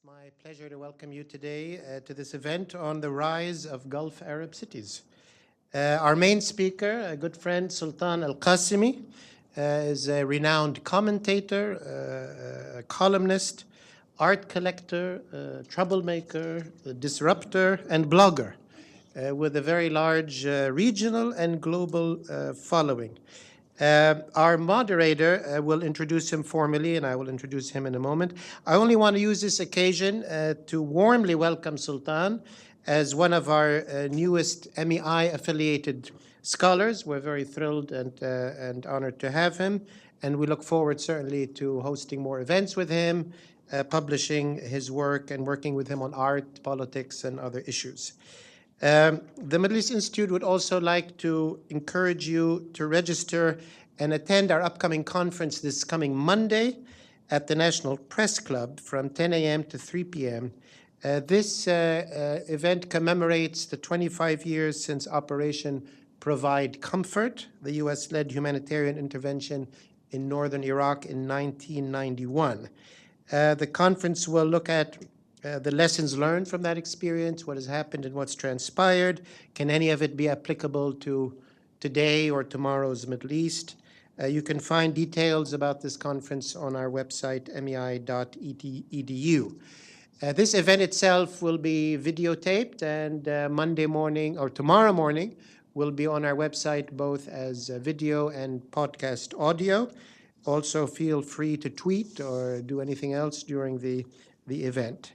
It's my pleasure to welcome you today to this event on the rise of Gulf Arab cities. Our main speaker, a good friend, Sultan al Qassemi, is a renowned commentator, a columnist, art collector, troublemaker, disruptor, and blogger with a very large regional and global following. Our moderator will introduce him formally, and I will introduce him in a moment. I only want to use this occasion to warmly welcome Sultan as one of our newest MEI-affiliated scholars. We're very thrilled and honored to have him, and we look forward certainly to hosting more events with him, publishing his work, and working with him on art, politics, and other issues. The Middle East Institute would also like to encourage you to register and attend our upcoming conference this coming Monday at the National Press Club from 10 a.m. to 3 p.m. This event commemorates the 25 years since Operation Provide Comfort, the U.S.-led humanitarian intervention in northern Iraq in 1991. The conference will look at the lessons learned from that experience, what has happened and what's transpired. Can any of it be applicable to today or tomorrow's Middle East? You can find details about this conference on our website, mei.edu. This event itself will be videotaped, and Monday morning or tomorrow morning will be on our website both as video and podcast audio. Also, feel free to tweet or do anything else during the event.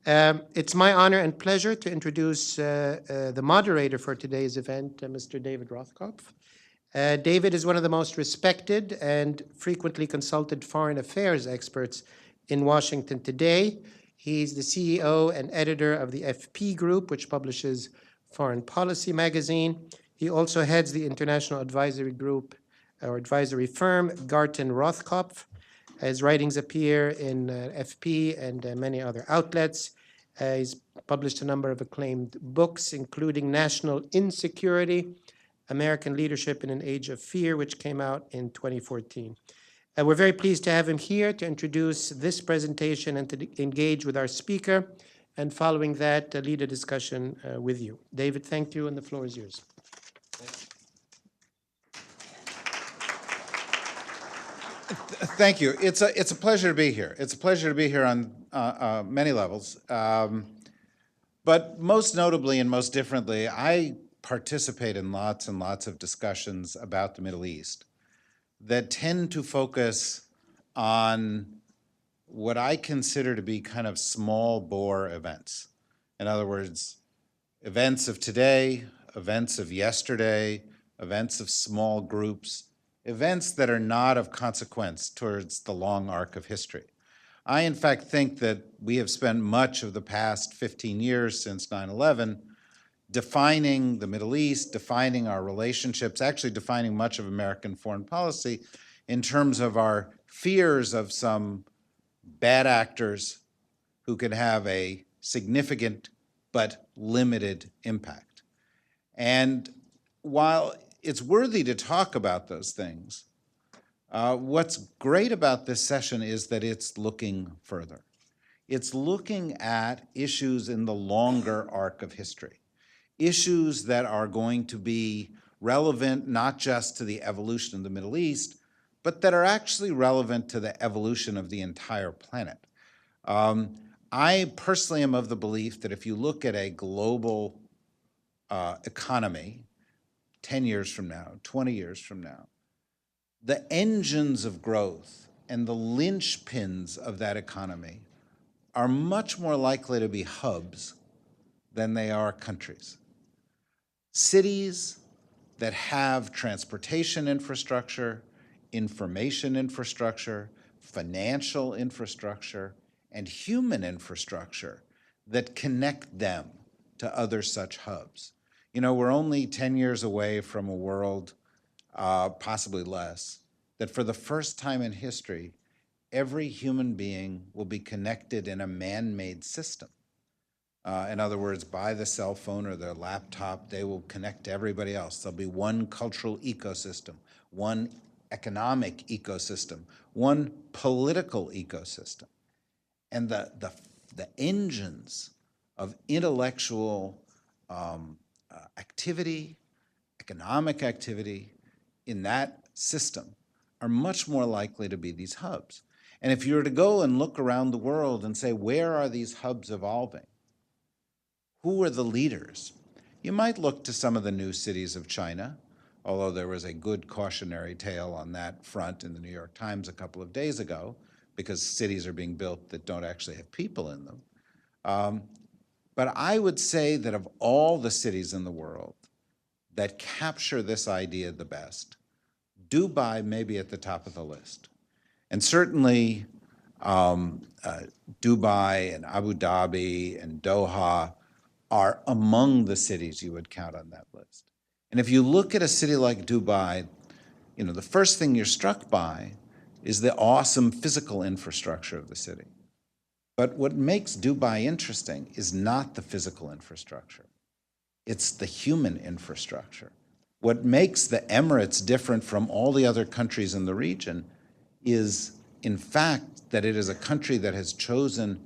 It's my honor and pleasure to introduce the moderator for today's event, Mr. David Rothkopf. David is one of the most respected and frequently consulted foreign affairs experts in Washington today. He's the CEO and editor of the FP Group, which publishes Foreign Policy magazine. He also heads the international advisory group or advisory firm, Garton Rothkopf. His writings appear in FP and many other outlets. He's published a number of acclaimed books, including National Insecurity, American Leadership in an Age of Fear, which came out in 2014. We're very pleased to have him here to introduce this presentation and to engage with our speaker, and following that, lead a discussion with you. David, thank you, and the floor is yours. Thank you. It's a pleasure to be here. It's a pleasure to be here on many levels. But most notably and most differently, I participate in lots and lots of discussions about the Middle East that tend to focus on what I consider to be kind of small bore events. In other words, events of today, events of yesterday, events of small groups, events that are not of consequence towards the long arc of history. I, in fact, think that we have spent much of the past 15 years since 9/11 defining the Middle East, defining our relationships, actually defining much of American foreign policy in terms of our fears of some bad actors who can have a significant but limited impact. And while it's worthy to talk about those things, what's great about this session is that it's looking further. It's looking at issues in the longer arc of history, issues that are going to be relevant not just to the evolution of the Middle East, but that are actually relevant to the evolution of the entire planet. I personally am of the belief that if you look at a global economy, 10 years from now, 20 years from now, the engines of growth and the linchpins of that economy are much more likely to be hubs than they are countries. Cities that have transportation infrastructure, information infrastructure, financial infrastructure, and human infrastructure that connect them to other such hubs. You know, we're only 10 years away from a world, possibly less, that for the first time in history, every human being will be connected in a man-made system. In other words, by the cell phone or their laptop, they will connect to everybody else. There'll be one cultural ecosystem, one economic ecosystem, one political ecosystem. And the the engines of intellectual activity, economic activity in that system are much more likely to be these hubs. And if you were to go and look around the world and say, where are these hubs evolving? Who are the leaders? You might look to some of the new cities of China, although there was a good cautionary tale on that front in the New York Times a couple of days ago, because cities are being built that don't actually have people in them. But I would say that of all the cities in the world that capture this idea the best, Dubai may be at the top of the list. And certainly Dubai and Abu Dhabi and Doha are among the cities you would count on that list. And if you look at a city like Dubai, you know, the first thing you're struck by is the awesome physical infrastructure of the city. But what makes Dubai interesting is not the physical infrastructure. It's the human infrastructure. What makes the Emirates different from all the other countries in the region is, in fact, that it is a country that has chosen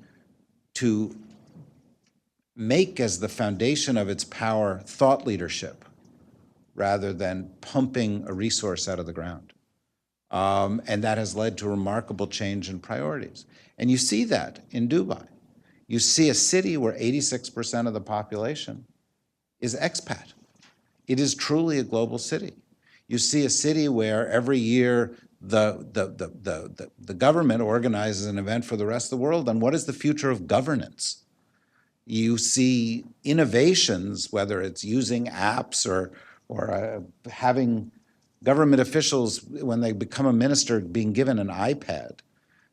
to make as the foundation of its power thought leadership rather than pumping a resource out of the ground. And that has led to remarkable change in priorities. And you see that in Dubai. You see a city where 86% of the population is expat. It is truly a global city. You see a city where every year the government organizes an event for the rest of the world on what is the future of governance. You see innovations, whether it's using apps or having government officials, when they become a minister, being given an iPad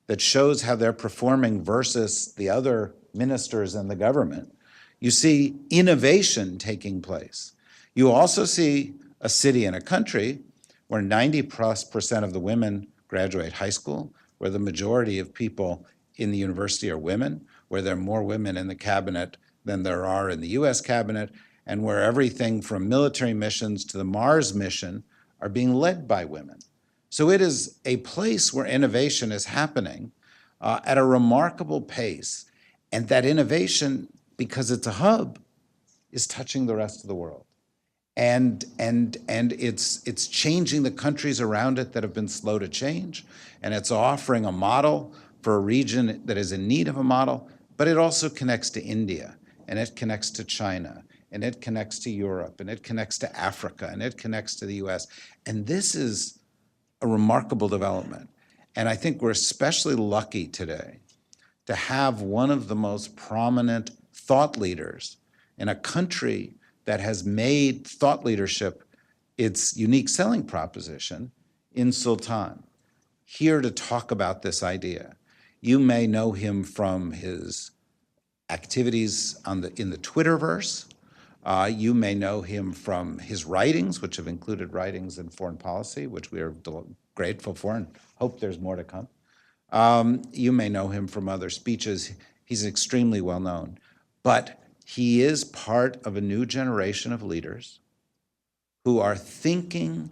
that shows how they're performing versus the other ministers in the government. You see innovation taking place. You also see a city and a country where 90+% of the women graduate high school, where the majority of people in the university are women, where there are more women in the cabinet than there are in the US cabinet, and where everything from military missions to the Mars mission are being led by women. So it is a place where innovation is happening at a remarkable pace. And that innovation, because it's a hub, is touching the rest of the world. And it's changing the countries around it that have been slow to change. And it's offering a model for a region that is in need of a model, but it also connects to India, and it connects to China, and it connects to Europe, and it connects to Africa, and it connects to the US. And this is a remarkable development. And I think we're especially lucky today to have one of the most prominent thought leaders in a country that has made thought leadership its unique selling proposition in Sultan, here to talk about this idea. You may know him from his activities in the Twitterverse. You may know him from his writings, which have included writings in foreign policy, which we are grateful for and hope there's more to come. You may know him from other speeches. He's extremely well known. But he is part of a new generation of leaders who are thinking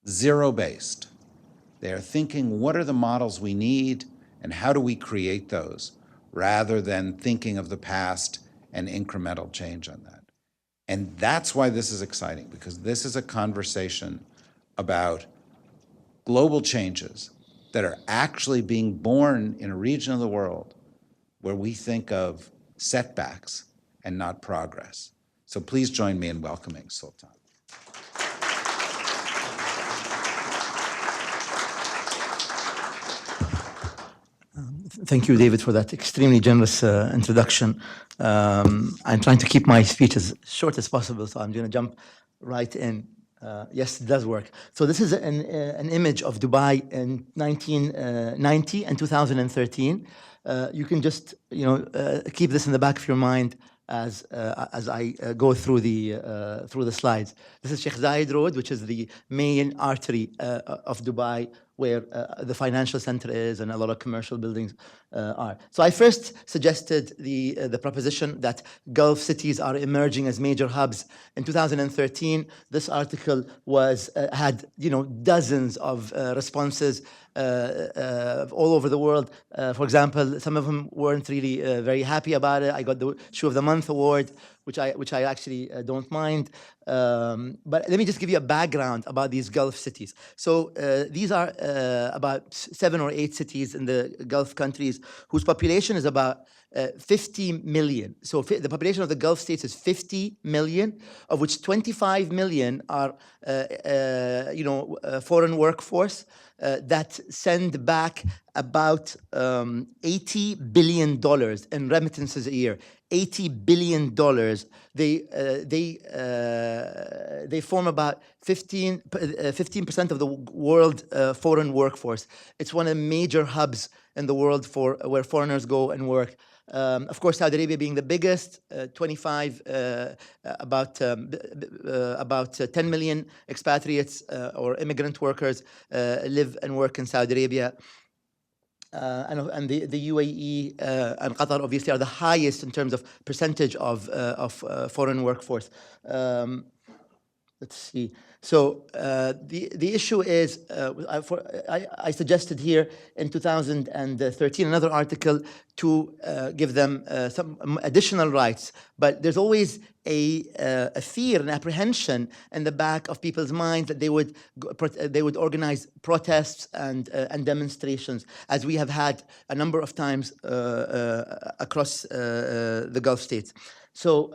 zero-based. They are thinking, what are the models we need and how do we create those, rather than thinking of the past and incremental change on that. And that's why this is exciting, because this is a conversation about global changes that are actually being born in a region of the world where we think of setbacks and not progress. So please join me in welcoming Sultan. Thank you, David, for that extremely generous introduction. I'm trying to keep my speech as short as possible, so I'm going to jump right in. Yes, it does work. So this is an image of Dubai in 1990 and 2013. You can just, keep this in the back of your mind as I go through the slides. This is Sheikh Zayed Road, which is the main artery of Dubai, where the financial center is and a lot of commercial buildings are. So I first suggested the proposition that Gulf cities are emerging as major hubs in 2013. This article had dozens of responses all over the world. For example, some of them weren't really very happy about it. I got the Shoe of the Month award, which I actually don't mind. But let me just give you a background about these Gulf cities. So these are about 7 or 8 cities in the Gulf countries whose population is about 50 million. So the population of the Gulf states is 50 million, of which 25 million are foreign workforce that send back about $80 billion in remittances a year. $80 billion. They form about 15% of the world foreign workforce. It's one of the major hubs in the world for where foreigners go and work. Of course, Saudi Arabia being the biggest, about 10 million expatriates or immigrant workers live and work in Saudi Arabia. And the UAE and Qatar obviously are the highest in terms of percentage of foreign workforce. Let's see. So the issue is, I suggested here in 2013 another article to give them some additional rights, but there's always a fear and apprehension in the back of people's minds that they would organize protests and demonstrations, as we have had a number of times across the Gulf states. So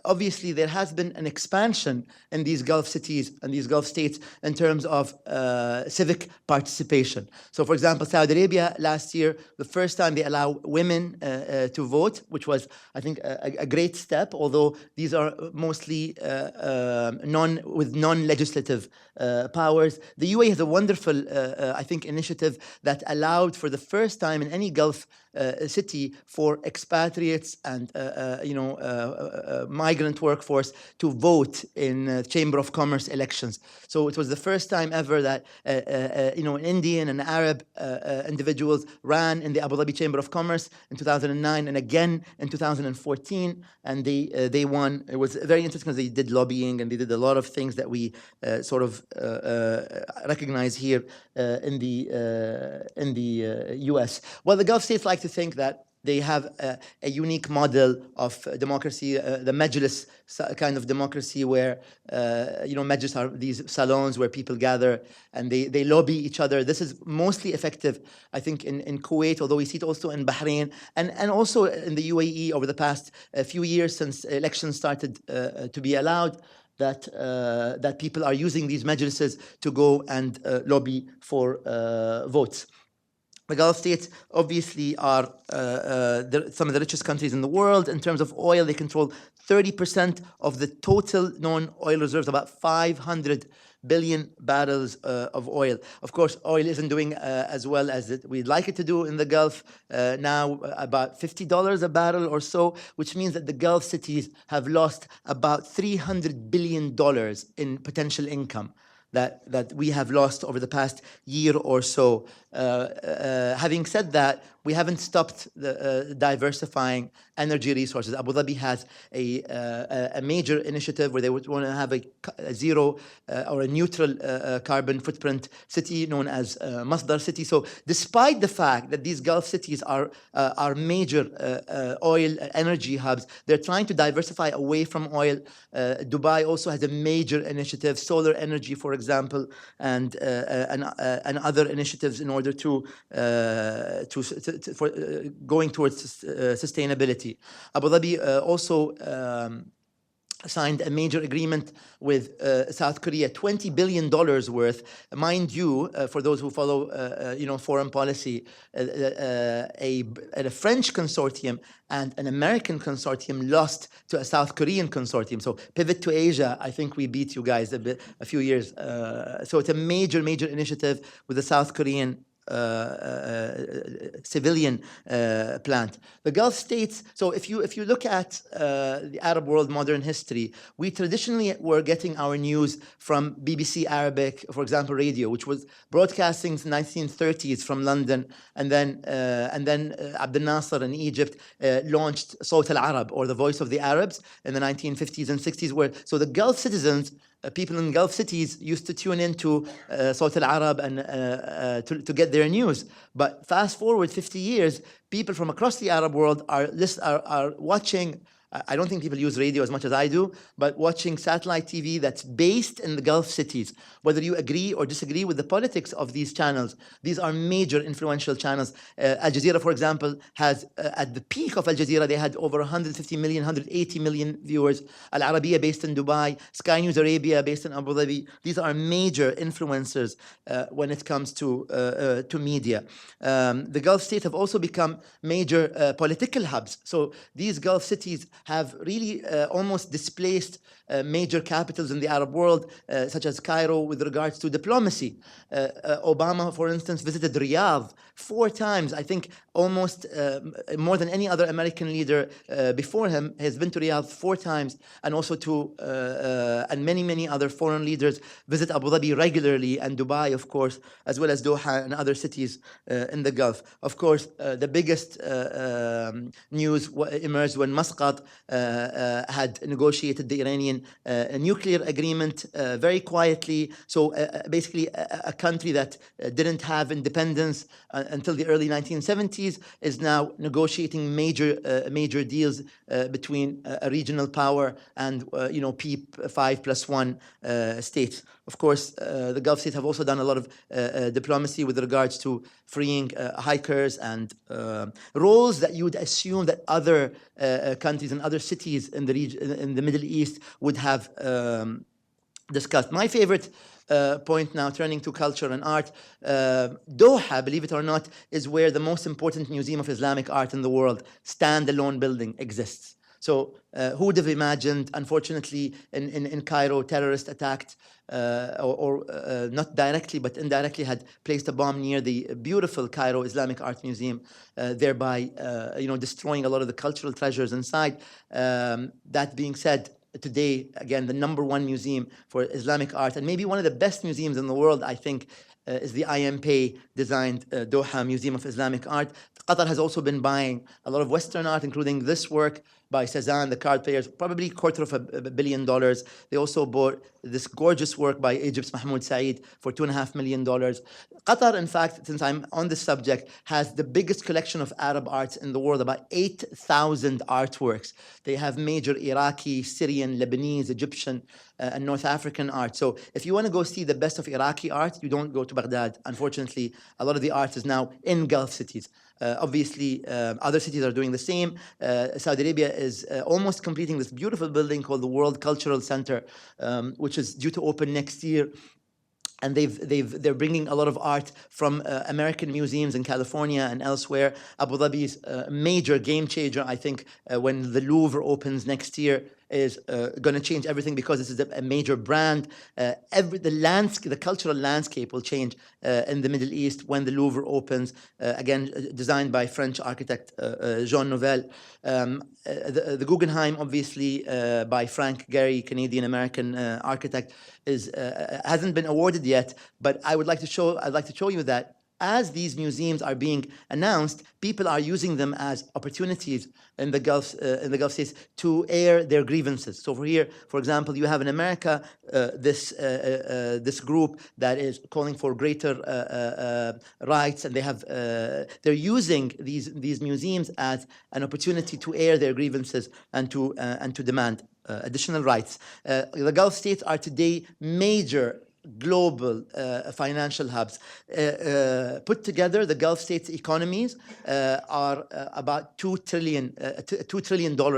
obviously there has been an expansion in these Gulf cities and these Gulf states in terms of civic participation. So for example, Saudi Arabia last year, the first time they allow women to vote, which was, I think, a great step, although these are mostly with non-legislative powers. The UAE has a wonderful, I think, initiative that allowed for the first time in any Gulf city for expatriates and migrant workforce to vote in Chamber of Commerce elections. So it was the first time ever that Indian and Arab individuals ran in the Abu Dhabi Chamber of Commerce in 2009 and again in 2014, and they won. It was very interesting because they did lobbying and they did a lot of things that we sort of recognize here in the US. Well, the Gulf states like to think that they have a unique model of democracy, the Majlis kind of democracy, where Majlis are these salons where people gather and they lobby each other. This is mostly effective, I think, in Kuwait, although we see it also in Bahrain and also in the UAE over the past few years since elections started to be allowed. That people are using these majlises to go and lobby for votes. The Gulf states obviously are some of the richest countries in the world. In terms of oil, they control 30% of the total known oil reserves, about 500 billion barrels of oil. Of course, oil isn't doing as well as we'd like it to do in the Gulf. Now about $50 a barrel or so, which means that the Gulf cities have lost about $300 billion in potential income that we have lost over the past year or so. Having said that, we haven't stopped diversifying energy resources. Abu Dhabi has a major initiative where they would want to have a zero or a neutral carbon footprint city known as Masdar City. So despite the fact that these Gulf cities are major oil energy hubs, they're trying to diversify away from oil. Dubai also has a major initiative, solar energy, for example, and other initiatives in order for going towards sustainability. Abu Dhabi also signed a major agreement with South Korea, $20 billion worth. Mind you, for those who follow, foreign policy, a French consortium and an American consortium lost to a South Korean consortium. So pivot to Asia, I think we beat you guys a few years. So it's a major initiative with the South Korean civilian plant. The Gulf states, so if you look at the Arab world modern history, we traditionally were getting our news from BBC Arabic, for example, radio, which was broadcasting in the 1930s from London, and then Abdel Nasser in Egypt launched Sawt al-Arab, or the Voice of the Arabs, in the 1950s and 60s, so the Gulf citizens, people in Gulf cities used to tune into Sawt al-Arab and to get their news. But fast forward 50 years, people from across the Arab world are watching. I don't think people use radio as much as I do, but watching satellite TV that's based in the Gulf cities. Whether you agree or disagree with the politics of these channels, these are major influential channels. Al Jazeera, for example, has, at the peak of Al Jazeera, they had over 150 million, 180 million viewers. Al Arabiya, based in Dubai, Sky News Arabia, based in Abu Dhabi. These are major influencers when it comes to media. The Gulf states have also become major political hubs. So these Gulf cities have really almost displaced major capitals in the Arab world, such as Cairo, with regards to diplomacy. Obama, for instance, visited Riyadh 4 times. I think almost more than any other American leader before him has been to Riyadh 4 times, and also and many other foreign leaders visit Abu Dhabi regularly, and Dubai, of course, as well as Doha and other cities in the Gulf. Of course, the biggest news emerged when Muscat had negotiated the Iranian nuclear agreement very quietly. So basically a country that didn't have independence until the early 1970s is now negotiating major deals between a regional power and PEEP 5+1 states. Of course, the Gulf states have also done a lot of diplomacy with regards to freeing hikers and roles that you would assume that other countries and other cities in the region, in the Middle East, would have discussed. My favorite point now, turning to culture and art, Doha, believe it or not, is where the most important museum of Islamic art in the world, standalone building, exists. So who would have imagined, unfortunately, in Cairo, terrorists attacked, or not directly, but indirectly had placed a bomb near the beautiful Cairo Islamic Art Museum, thereby destroying a lot of the cultural treasures inside. That being said, today, again, the #1 museum for Islamic art, and maybe one of the best museums in the world, I think, is the IMP-designed Doha Museum of Islamic Art. Qatar has also been buying a lot of Western art, including this work by Cezanne, the card players, probably $250 million. They also bought this gorgeous work by Egypt's Mahmoud Said for $2.5 million. Qatar, in fact, since I'm on this subject, has the biggest collection of Arab arts in the world, about 8,000 artworks. They have major Iraqi, Syrian, Lebanese, Egyptian, and North African art. So if you want to go see the best of Iraqi art, you don't go to Baghdad. Unfortunately, a lot of the art is now in Gulf cities. Obviously, other cities are doing the same. Saudi Arabia is almost completing this beautiful building called the World Cultural Center, which is due to open next year. And they're bringing a lot of art from American museums in California and elsewhere. Abu Dhabi's major game changer, I think, when the Louvre opens next year, is going to change everything, because this is a major brand. The cultural landscape will change in the Middle East when the Louvre opens, again, designed by French architect Jean Nouvel. The Guggenheim, obviously, by Frank Gehry, Canadian-American architect, hasn't been awarded yet, but I'd like to show you that as these museums are being announced, people are using them as opportunities in the Gulf states to air their grievances. So for example, you have in America this group that is calling for greater rights, and they're using these museums as an opportunity to air their grievances and to demand additional rights. The Gulf states are today major global financial hubs. Put together, the Gulf states' economies are about $2 trillion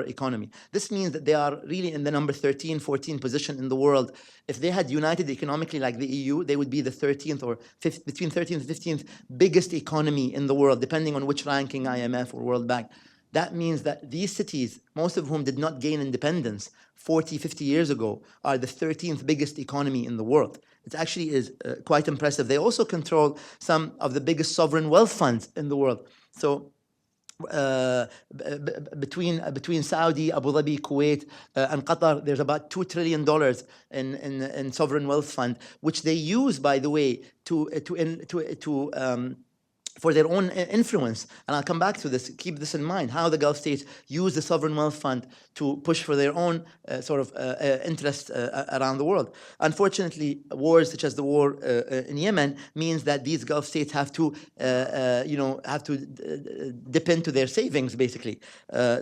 economy. This means that they are really in the number 13, 14 position in the world. If they had united economically like the EU, they would be the 13th or between 13th and 15th biggest economy in the world, depending on which ranking, IMF or World Bank. That means that these cities, most of whom did not gain independence 40, 50 years ago, are the 13th biggest economy in the world. It actually is quite impressive. They also control some of the biggest sovereign wealth funds in the world. So between Saudi, Abu Dhabi, Kuwait, and Qatar, there's about $2 trillion in sovereign wealth fund, which they use, by the way, for their own influence. And I'll come back to this, keep this in mind, how the Gulf states use the sovereign wealth fund to push for their own interest around the world. Unfortunately, wars such as the war in Yemen means that these Gulf states have to, dip into their savings, basically.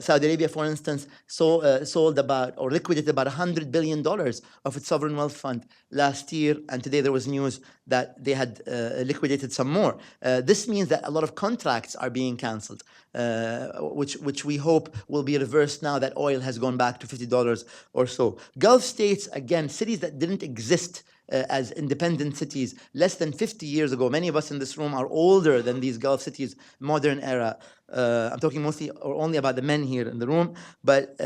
Saudi Arabia, for instance, sold about, or liquidated about $100 billion of its sovereign wealth fund last year, and today there was news that they had liquidated some more. This means that a lot of contracts are being cancelled, which we hope will be reversed now that oil has gone back to $50 or so. Gulf states, again, cities that didn't exist as independent cities less than 50 years ago. Many of us in this room are older than these Gulf cities, modern era. I'm talking mostly or only about the men here in the room, but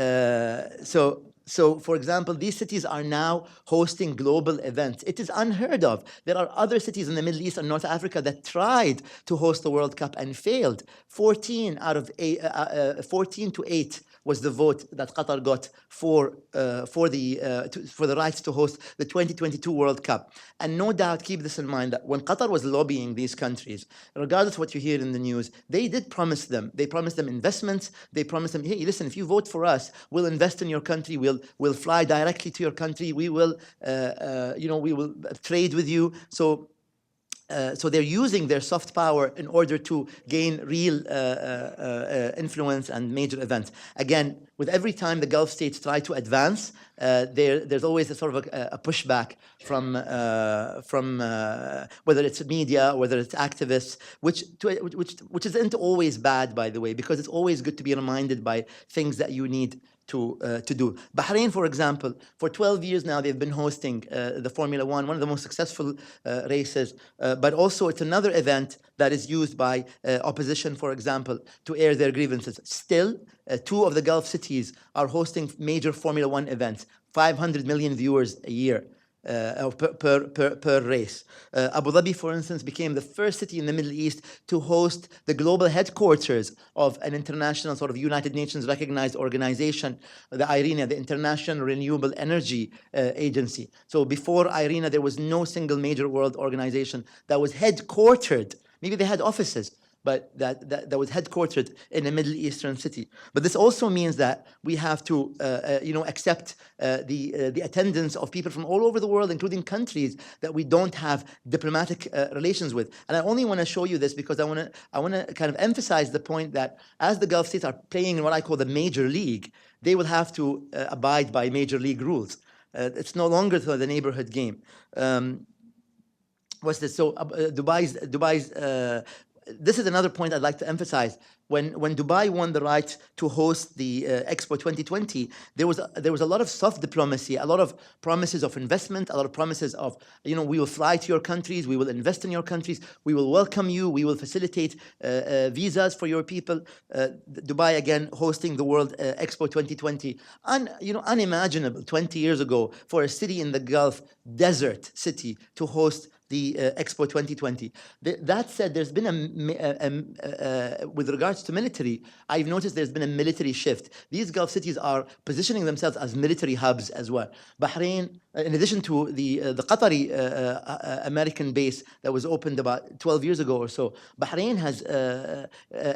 so, for example, these cities are now hosting global events. It is unheard of. There are other cities in the Middle East and North Africa that tried to host the World Cup and failed. 14 to 8 was the vote that Qatar got for the rights to host the 2022 World Cup. And no doubt, keep this in mind, that when Qatar was lobbying these countries, regardless of what you hear in the news, they did promise them. They promised them investments. They promised them, hey, listen, if you vote for us, we'll invest in your country. We'll fly directly to your country. We will, we will trade with you. So they're using their soft power in order to gain real influence and major events. Again, with every time the Gulf states try to advance, there's always a sort of a pushback from whether it's media, whether it's activists, which isn't always bad, by the way, because it's always good to be reminded by things that you need to do. Bahrain, for example, for 12 years now, they've been hosting the Formula One of the most successful races, but also it's another event that is used by opposition, for example, to air their grievances. Still, 2 of the Gulf cities are hosting major Formula One events, 500 million viewers a year. Per race. Abu Dhabi, for instance, became the first city in the Middle East to host the global headquarters of an international sort of United Nations recognized organization, the IRENA, the International Renewable Energy Agency. So before IRENA, there was no single major world organization that was headquartered. Maybe they had offices, but that was headquartered in a Middle Eastern city. But this also means that we have to, accept the attendance of people from all over the world, including countries that we don't have diplomatic relations with. And I only want to show you this because I want to kind of emphasize the point that as the Gulf states are playing in what I call the major league, they will have to abide by major league rules. It's no longer the neighborhood game. What's this? So Dubai's. This is another point I'd like to emphasize. When Dubai won the right to host the Expo 2020, there was a lot of soft diplomacy, a lot of promises of investment, a lot of promises of, we will fly to your countries, we will invest in your countries, we will welcome you, we will facilitate visas for your people. Dubai again hosting the World Expo 2020, unimaginable 20 years ago for a city in the Gulf, desert city, to host the Expo 2020. That said, there's been with regards to military, I've noticed there's been a military shift. These Gulf cities are positioning themselves as military hubs as well. Bahrain, in addition to the Qatari American base that was opened about 12 years ago or so, Bahrain has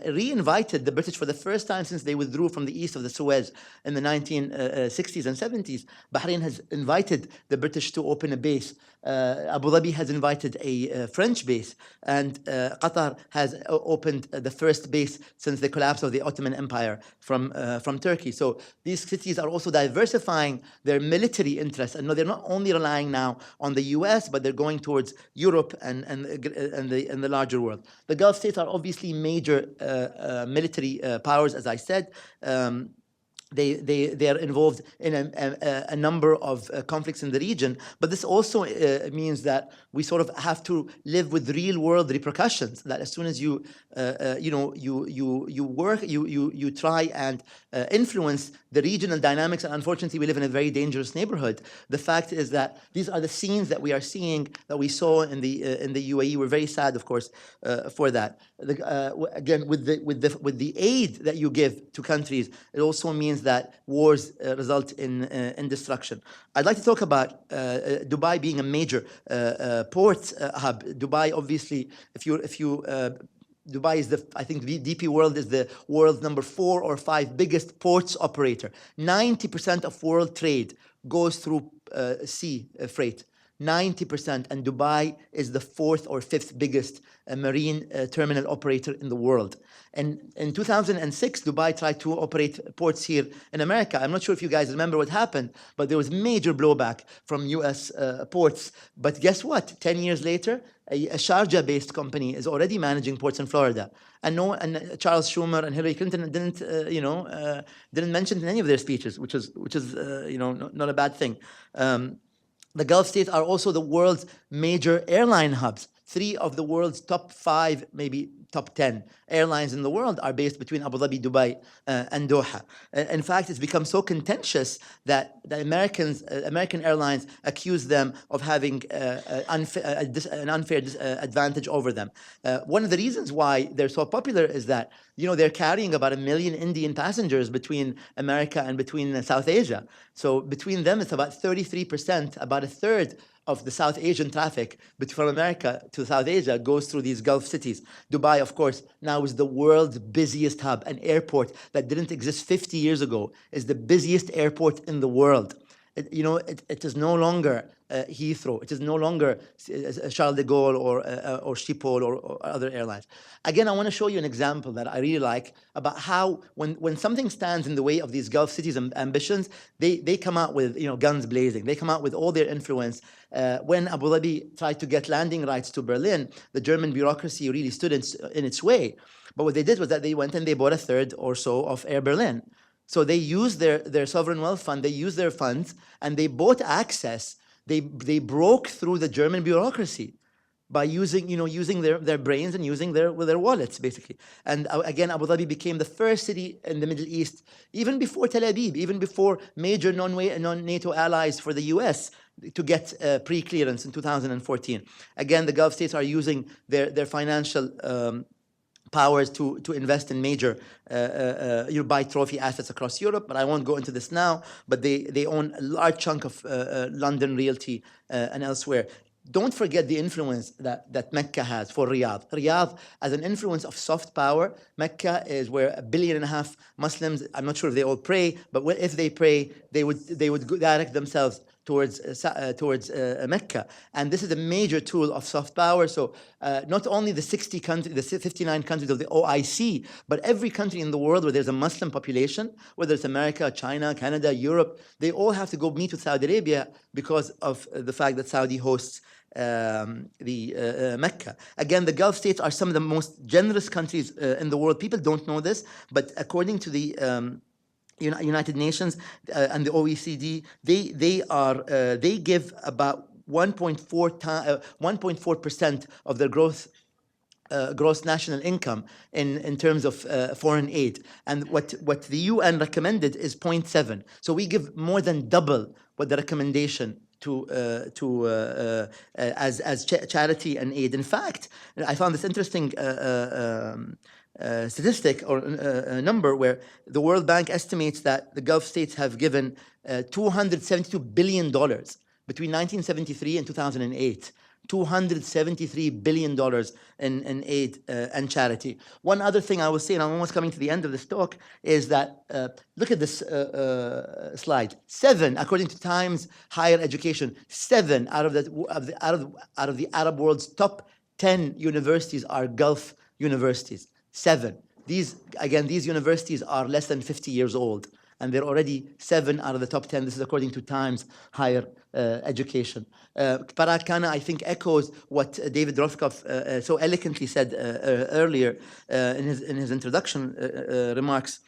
re-invited the British for the first time since they withdrew from the east of the Suez in the 1960s and 70s. Bahrain has invited the British to open a base. Abu Dhabi has invited a French base, and Qatar has opened the first base since the collapse of the Ottoman Empire from Turkey. So these cities are also diversifying their military interests, and they're not only relying now on the US, but they're going towards Europe and the larger world. The Gulf states are obviously major military powers, as I said. they are involved in a number of conflicts in the region, but this also means that we sort of have to live with real world repercussions. That as soon as you you try and influence the regional dynamics, and unfortunately we live in a very dangerous neighborhood. The fact is that these are the scenes that we are seeing, that we saw in the UAE. We're very sad, of course, for that. Again, with the aid that you give to countries, it also means that wars result in destruction. I'd like to talk about Dubai being a major port hub. Dubai, obviously, Dubai is I think DP World is the world's number 4 or 5 biggest ports operator. 90% of world trade goes through sea freight. 90%, and Dubai is the 4th or 5th biggest marine terminal operator in the world. And in 2006, Dubai tried to operate ports here in America. I'm not sure if you guys remember what happened, but there was major blowback from US ports. But guess what? 10 years later, a Sharjah-based company is already managing ports in Florida. And Charles Schumer and Hillary Clinton didn't mention it in any of their speeches, which is not a bad thing. The Gulf states are also the world's major airline hubs. 3 of the world's top 5, maybe top 10 airlines in the world are based between Abu Dhabi, Dubai, and Doha. In fact, it's become so contentious that the American airlines accuse them of having an unfair advantage over them. One of the reasons why they're so popular is that they're carrying about 1 million Indian passengers between America and between South Asia. So between them, it's about 33%, about a third of the South Asian traffic from America to South Asia goes through these Gulf cities. Dubai, of course, now is the world's busiest hub. An airport that didn't exist 50 years ago is the busiest airport in the world. It is no longer Heathrow. It is no longer Charles de Gaulle or Schiphol or other airlines. Again, I want to show you an example that I really like about how when something stands in the way of these Gulf cities' ambitions, they come out with guns blazing. They come out with all their influence. When Abu Dhabi tried to get landing rights to Berlin, the German bureaucracy really stood in its way. But what they did was that they went and they bought a third or so of Air Berlin. So they used their sovereign wealth fund, they used their funds, and they bought access. They broke through the German bureaucracy by using their brains and using their wallets, basically. And again, Abu Dhabi became the first city in the Middle East, even before Tel Aviv, even before major non-NATO allies for the US, to get pre-clearance in 2014. Again, the Gulf states are using their financial powers to invest in major buy trophy assets across Europe, but I won't go into this now. But they own a large chunk of London realty and elsewhere. Don't forget the influence that Mecca has for Riyadh. Riyadh, as an influence of soft power, Mecca is where 1.5 billion Muslims, I'm not sure if they all pray, but if they pray, they would direct themselves towards Mecca. And this is a major tool of soft power. So not only the 59 countries of the OIC, but every country in the world where there's a Muslim population, whether it's America, China, Canada, Europe, they all have to go meet with Saudi Arabia because of the fact that Saudi hosts Mecca. Again, the Gulf states are some of the most generous countries in the world. People don't know this, but according to the United Nations and the OECD, they give about 1.4% of their gross national income in terms of foreign aid, and what the UN recommended is 0.7. So we give more than double what the recommendation as charity and aid. In fact, I found this interesting statistic or number where the World Bank estimates that the Gulf states have given $272 billion between 1973 and 2008. $273 billion in aid and charity. One other thing I will say, and I'm almost coming to the end of this talk, is that look at this slide. 7, according to Times Higher Education, 7 out of the Arab world's top 10 universities are Gulf universities. 7. These universities are less than 50 years old, and they're already 7 out of the top 10. This is according to Times Higher Education. Parag Khanna, I think, echoes what David Rothkopf so eloquently said earlier in his introduction remarks,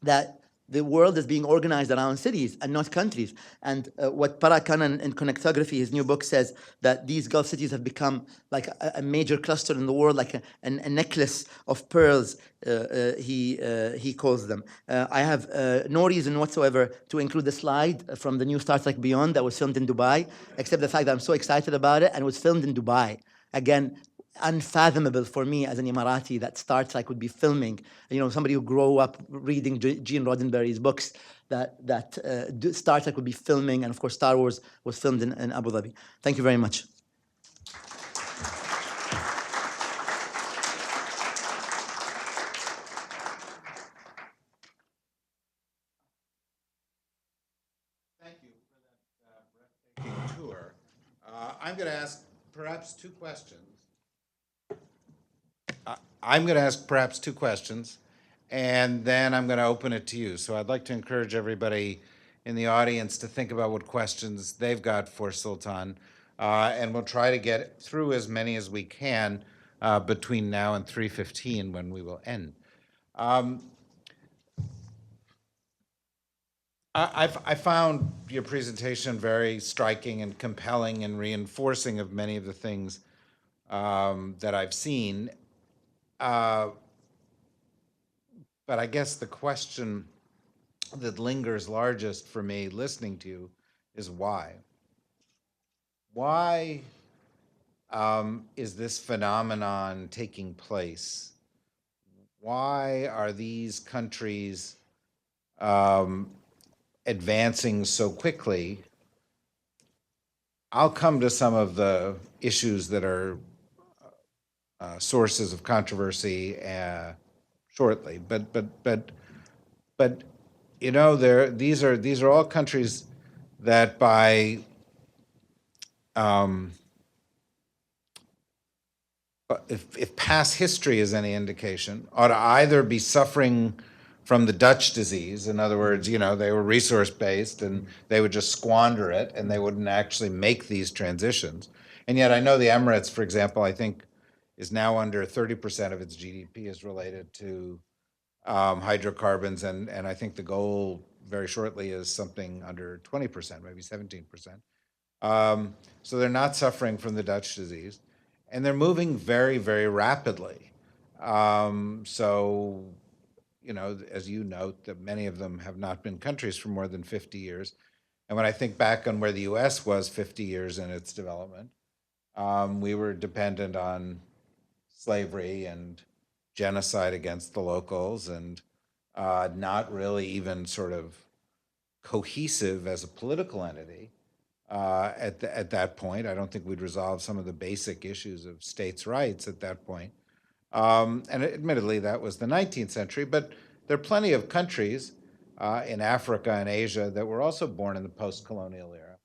that the world is being organized around cities and not countries. And what Parakan in Connectography, his new book, says that these Gulf cities have become like a major cluster in the world, like a necklace of pearls, he calls them. I have no reason whatsoever to include the slide from the new Star Trek Beyond that was filmed in Dubai, except the fact that I'm so excited about it, and it was filmed in Dubai. Again, unfathomable for me as an Emirati that Star Trek would be filming, somebody who grew up reading Gene Roddenberry's books, that Star Trek would be filming, and of course Star Wars was filmed in Abu Dhabi. Thank you very much. Thank you for that breathtaking tour. I'm going to ask perhaps two questions. And then I'm going to open it to you. So I'd like to encourage everybody in the audience to think about what questions they've got for Sultan, and we'll try to get through as many as we can between now and 3:15 when we will end. I found your presentation very striking and compelling and reinforcing of many of the things that I've seen. But I guess the question that lingers largest for me listening to you is why? Why is this phenomenon taking place? Why are these countries advancing so quickly? I'll come to some of the issues that are sources of controversy shortly, but these are all countries that by if past history is any indication, ought to either be suffering from the Dutch disease. In other words, they were resource-based and they would just squander it and they wouldn't actually make these transitions. And yet I know the Emirates, for example, I think is now under 30% of its GDP is related to hydrocarbons. And I think the goal very shortly is something under 20%, maybe 17%. So they're not suffering from the Dutch disease. And they're moving very, very rapidly. So, as you note, that many of them have not been countries for more than 50 years. And when I think back on where the US was 50 years in its development, we were dependent on slavery and genocide against the locals and not really even sort of cohesive as a political entity. At that point, I don't think we'd resolve some of the basic issues of states' rights at that point. And admittedly, that was the 19th century, but there are plenty of countries in Africa and Asia that were also born in the post-colonial era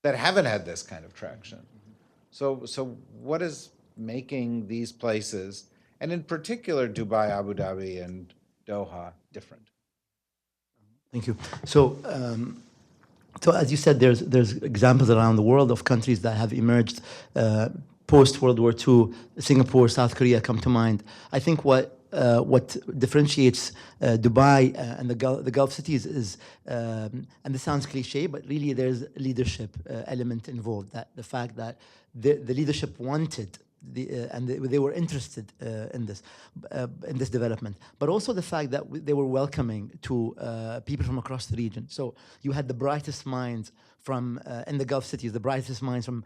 that haven't had this kind of traction. So what is making these places, and in particular Dubai, Abu Dhabi, and Doha, different? Thank you. So as you said, there's examples around the world of countries that have emerged post World War II. Singapore, South Korea come to mind. I think what differentiates Dubai and the Gulf cities is, and this sounds cliche, but really there's a leadership element involved. That the fact that the leadership wanted and they were interested in this development, but also the fact that they were welcoming to people from across the region. So you had the brightest minds from in the Gulf cities, the brightest minds from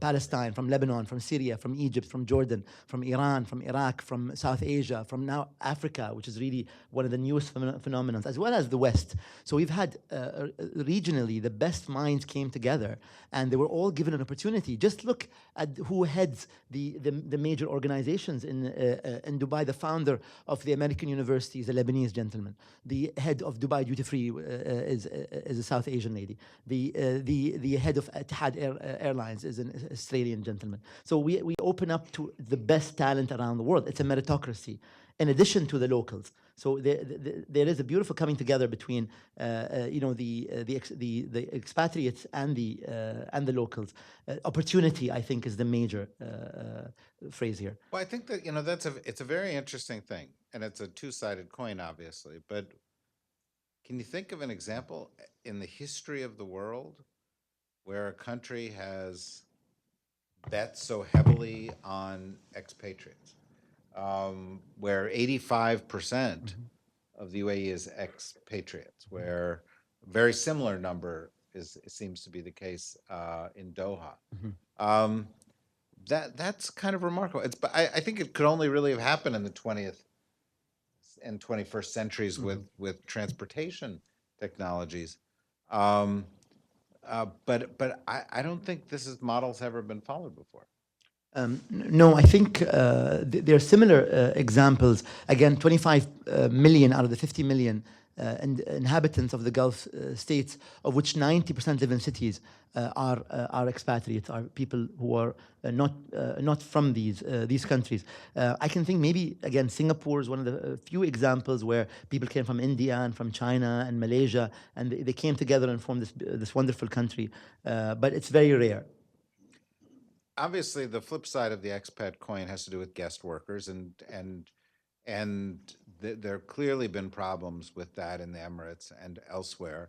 Palestine, from Lebanon, from Syria, from Egypt, from Jordan, from Iran, from Iraq, from South Asia, from now Africa, which is really one of the newest phenomena, as well as the West. So we've had regionally the best minds came together, and they were all given an opportunity. Just look at who heads the major organizations in Dubai. The founder of the American University is a Lebanese gentleman. The head of Dubai Duty Free is a South Asian lady. The head of Etihad Airlines is an Australian gentleman. So we open up to the best talent around the world. It's a meritocracy, in addition to the locals. So there is a beautiful coming together between the expatriates and the locals. Opportunity, I think, is the major phrase here. Well, I think that it's a very interesting thing, and it's a two-sided coin, obviously. But Can you think of an example in the history of the world where a country has bet so heavily on expatriates, where 85% of the UAE is expatriates, where a very similar number seems to be the case in Doha. That's kind of remarkable. I think it could only really have happened in the 20th and 21st centuries with transportation technologies. But I don't think model's ever been followed before. No, I think there are similar examples. Again, 25 million out of the 50 million inhabitants of the Gulf states, of which 90% live in cities, are expatriates, are people who are not from these countries. I can think maybe, again, Singapore is one of the few examples where people came from India and from China and Malaysia, and they came together and formed this wonderful country. But it's very rare. Obviously, the flip side of the expat coin has to do with guest workers, and there have clearly been problems with that in the Emirates and elsewhere.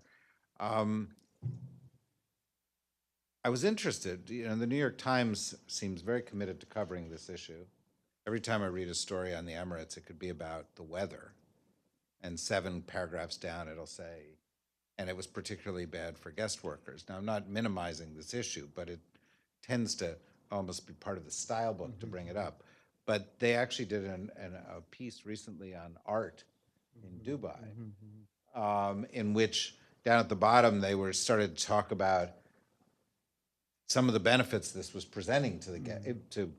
I was interested, the New York Times seems very committed to covering this issue. Every time I read a story on the Emirates, it could be about the weather, and 7 paragraphs down it'll say, and it was particularly bad for guest workers. Now, I'm not minimizing this issue, but it tends to almost be part of the style book to bring it up. But they actually did a piece recently on art in Dubai, in which down at the bottom they started to talk about some of the benefits this was presenting to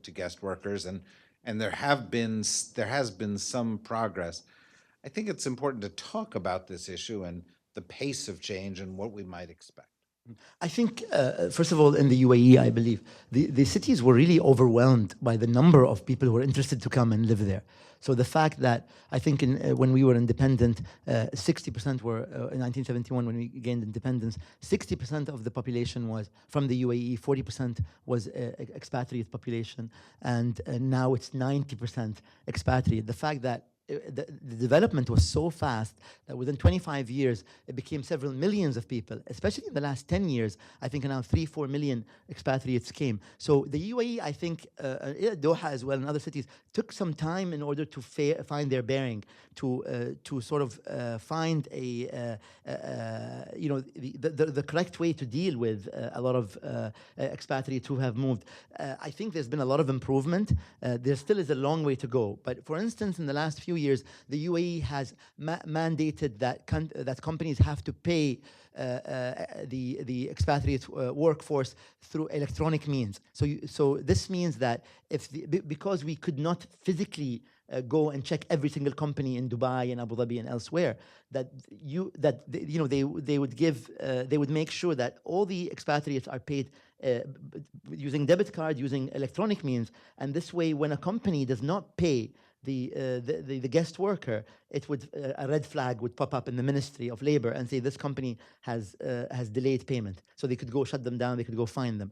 to guest workers, and there has been some progress. I think it's important to talk about this issue and the pace of change and what we might expect. I think, first of all, in the UAE, I believe, the cities were really overwhelmed by the number of people who were interested to come and live there. So the fact that I think when we were independent, 60% were, in 1971 when we gained independence, 60% of the population was from the UAE, 40% was expatriate population, and now it's 90% expatriate. The fact that the development was so fast that within 25 years, it became several millions of people, especially in the last 10 years. I think around 3-4 million expatriates came. So the UAE, I think, Doha as well, and other cities, took some time in order to find their bearing, to sort of find the correct way to deal with a lot of expatriates who have moved. I think there's been a lot of improvement. There still is a long way to go. But for instance, in the last few years, the UAE has mandated that companies have to pay the expatriate workforce through electronic means. So this means that because we could not physically go and check every single company in Dubai and Abu Dhabi and elsewhere, they would make sure that all the expatriates are paid using debit card, using electronic means, and this way, when a company does not pay the guest worker, a red flag would pop up in the Ministry of Labor and say this company has delayed payment. So they could go shut them down, they could go fine them.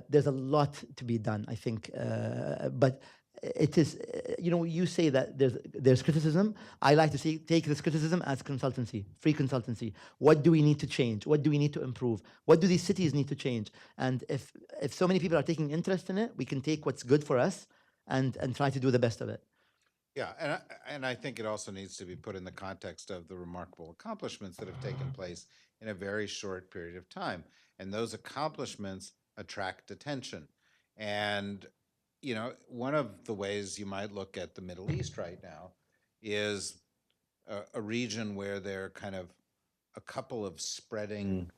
There's a lot to be done, I think, but it is, you say that there's criticism. I like to take this criticism as consultancy, free consultancy. What do we need to change? What do we need to improve? What do these cities need to change? And if so many people are taking interest in it, we can take what's good for us and try to do the best of it. Yeah, and I think it also needs to be put in the context of the remarkable accomplishments that have taken place in a very short period of time. And those accomplishments attract attention. And, one of the ways you might look at the Middle East right now is a region where there are kind of a couple of spreading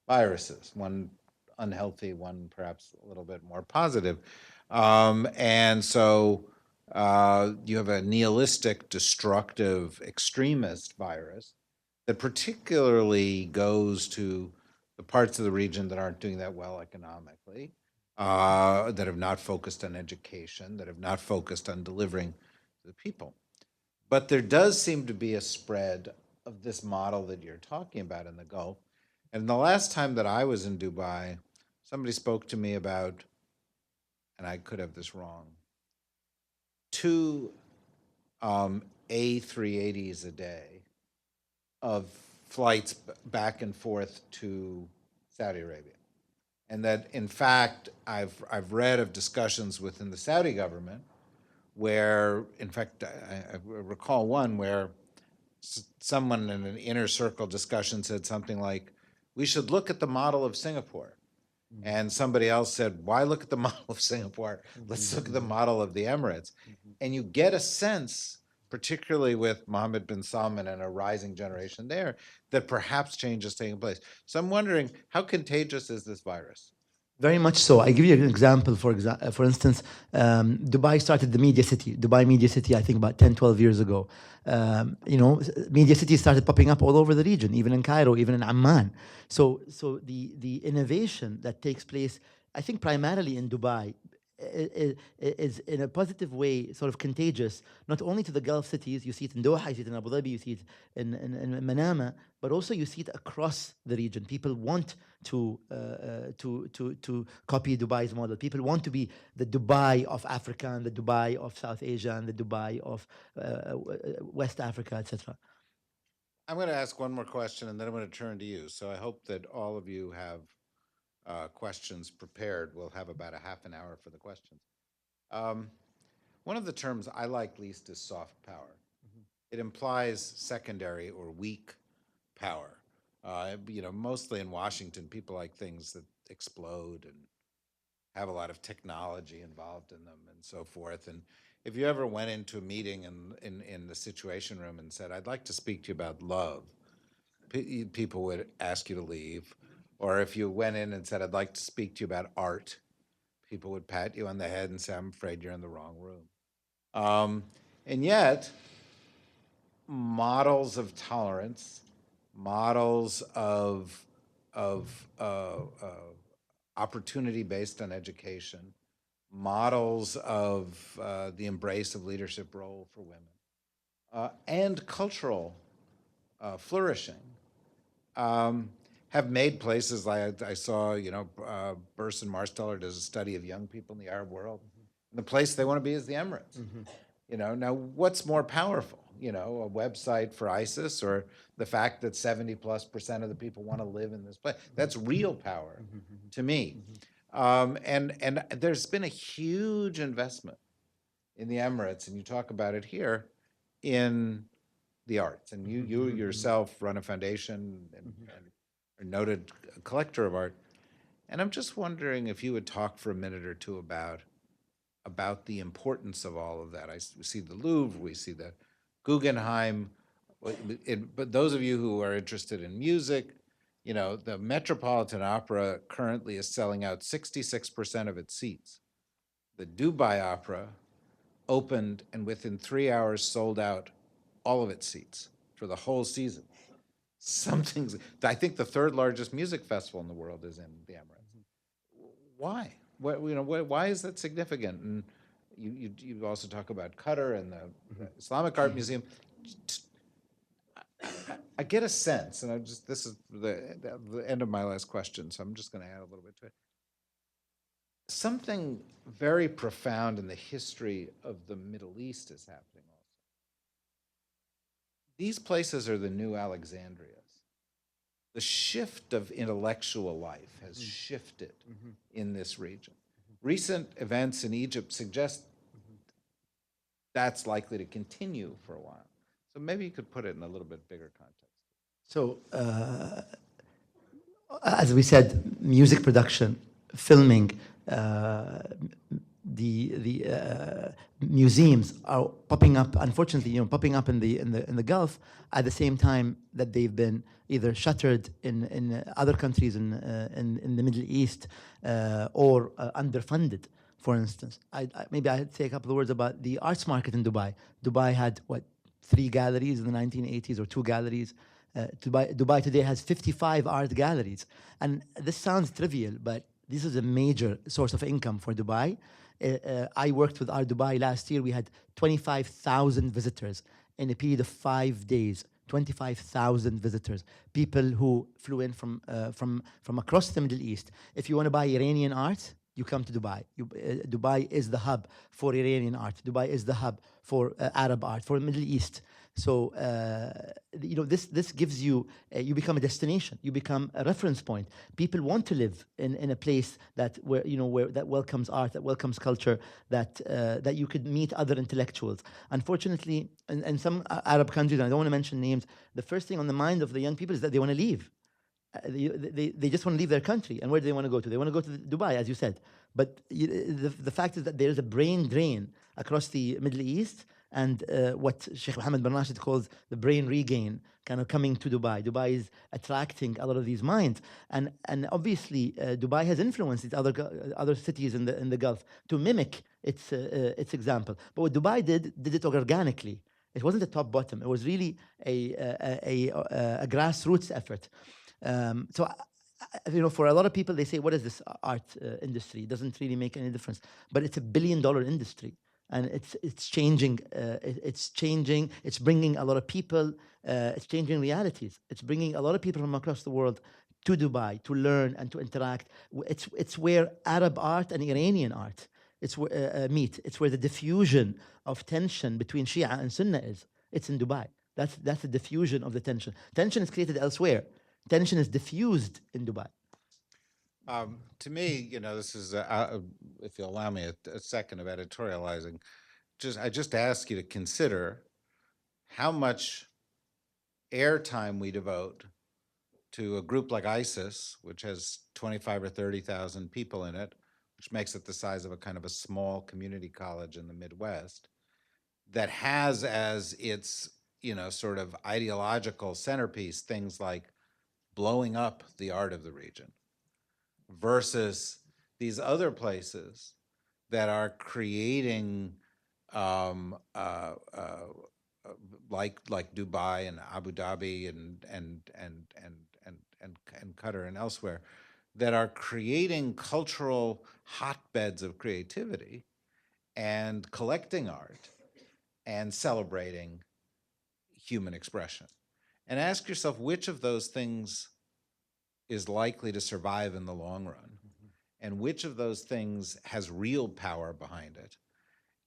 viruses, one unhealthy, one perhaps a little bit more positive. And so you have a nihilistic, destructive, extremist virus that particularly goes to the parts of the region that aren't doing that well economically, that have not focused on education, that have not focused on delivering to the people. But there does seem to be a spread of this model that you're talking about in the Gulf. And the last time that I was in Dubai, somebody spoke to me about, and I could have this wrong, 2 A380s a day of flights back and forth to Saudi Arabia. And that, in fact, I've read of discussions within the Saudi government where, in fact, I recall one where someone in an inner circle discussion said something like, we should look at the model of Singapore. And somebody else said, why look at the model of Singapore? Let's look at the model of the Emirates. And you get a sense, particularly with Mohammed bin Salman and a rising generation there, that perhaps change is taking place. So I'm wondering, how contagious is this virus? Very much so. I give you an example. For instance, Dubai started the media city. Dubai Media City, I think about 10, 12 years ago. Media cities started popping up all over the region, even in Cairo, even in Amman. So the innovation that takes place, I think primarily in Dubai, is in a positive way sort of contagious, not only to the Gulf cities. You see it in Doha, you see it in Abu Dhabi, you see it in Manama, but also you see it across the region. People want to copy Dubai's model. People want to be the Dubai of Africa and the Dubai of South Asia and the Dubai of West Africa, etc. I'm going to ask one more question, and then I'm going to turn to you. So I hope that all of you have questions prepared. We'll have about a half an hour for the questions. One of the terms I like least is soft power. It implies secondary or weak power. Mostly in Washington, people like things that explode and have a lot of technology involved in them and so forth. And if you ever went into a meeting in the Situation Room and said, I'd like to speak to you about love, people would ask you to leave. Or if you went in and said, I'd like to speak to you about art, people would pat you on the head and say, I'm afraid you're in the wrong room. And yet, models of tolerance, models of opportunity based on education, models of the embrace of leadership role for women, and cultural flourishing have made places like I saw, Burson Marsteller does a study of young people in the Arab world. And the place they want to be is the Emirates. Now what's more powerful? A website for ISIS, or the fact that 70+% of the people want to live in this place? That's real power to me. And there's been a huge investment in the Emirates, and you talk about it here, in the arts. And you yourself run a foundation and a noted collector of art. And I'm just wondering if you would talk for a minute or two about the importance of all of that. We see the Louvre, we see the Guggenheim, but those of you who are interested in music, the Metropolitan Opera currently is selling out 66% of its seats. The Dubai Opera opened and within 3 hours sold out all of its seats for the whole season. I think the third largest music festival in the world is in the Emirates. Why? Why is that significant? And you also talk about Qatar and the Islamic Art Museum. I get a sense, and this is the end of my last question, so I'm just going to add a little bit to it. Something very profound in the history of the Middle East is happening also. These places are the new Alexandrias. The shift of intellectual life has shifted in this region. Recent events in Egypt suggest that's likely to continue for a while. So maybe you could put it in a little bit bigger context. So, as we said, music production, filming, the museums are popping up. Unfortunately, popping up in the Gulf at the same time that they've been either shuttered in other countries in the Middle East or underfunded. For instance, maybe I'd say a couple of words about the arts market in Dubai. Dubai had 3 galleries in the 1980s, or 2 galleries. Dubai today has 55 art galleries, and this sounds trivial, but this is a major source of income for Dubai. I worked with Art Dubai last year. We had 25,000 visitors in a period of 5 days. 25,000 visitors, people who flew in from across the Middle East. If you want to buy Iranian art, you come to Dubai. Dubai is the hub for Iranian art. Dubai is the hub for Arab art, for Middle East. So this gives you you become a destination. You become a reference point. People want to live in a place that where that welcomes art, that welcomes culture, that you could meet other intellectuals. Unfortunately, in some Arab countries, and I don't want to mention names, the first thing on the mind of the young people is that they want to leave. They just want to leave their country. And where do they want to go to? They want to go to Dubai, as you said. But the fact is that there is a brain drain across the Middle East, and what Sheikh Mohammed bin Rashid calls the brain regain, kind of coming to Dubai. Dubai is attracting a lot of these minds, and obviously Dubai has influenced these other cities in the Gulf to mimic its example. But what Dubai did it organically. It wasn't a top bottom. It was really a grassroots effort. For a lot of people, they say, "What is this art industry? It doesn't really make any difference." But it's $1 billion industry, and it's changing. It's changing. It's bringing a lot of people. It's changing realities. It's bringing a lot of people from across the world to Dubai to learn and to interact. It's where Arab art and Iranian art meet. It's where the diffusion of tension between Shia and Sunnah is. It's in Dubai. That's the diffusion of the tension. Tension is created elsewhere. Tension is diffused in Dubai. To me, this is, if you'll allow me a second of editorializing, I just ask you to consider how much airtime we devote to a group like ISIS, which has 25 or 30,000 people in it, which makes it the size of a kind of a small community college in the Midwest, that has as its, sort of ideological centerpiece things like blowing up the art of the region, versus these other places that are creating, like Dubai and Abu Dhabi and Qatar and elsewhere, that are creating cultural hotbeds of creativity and collecting art and celebrating human expression. And ask yourself which of those things is likely to survive in the long run, and which of those things has real power behind it.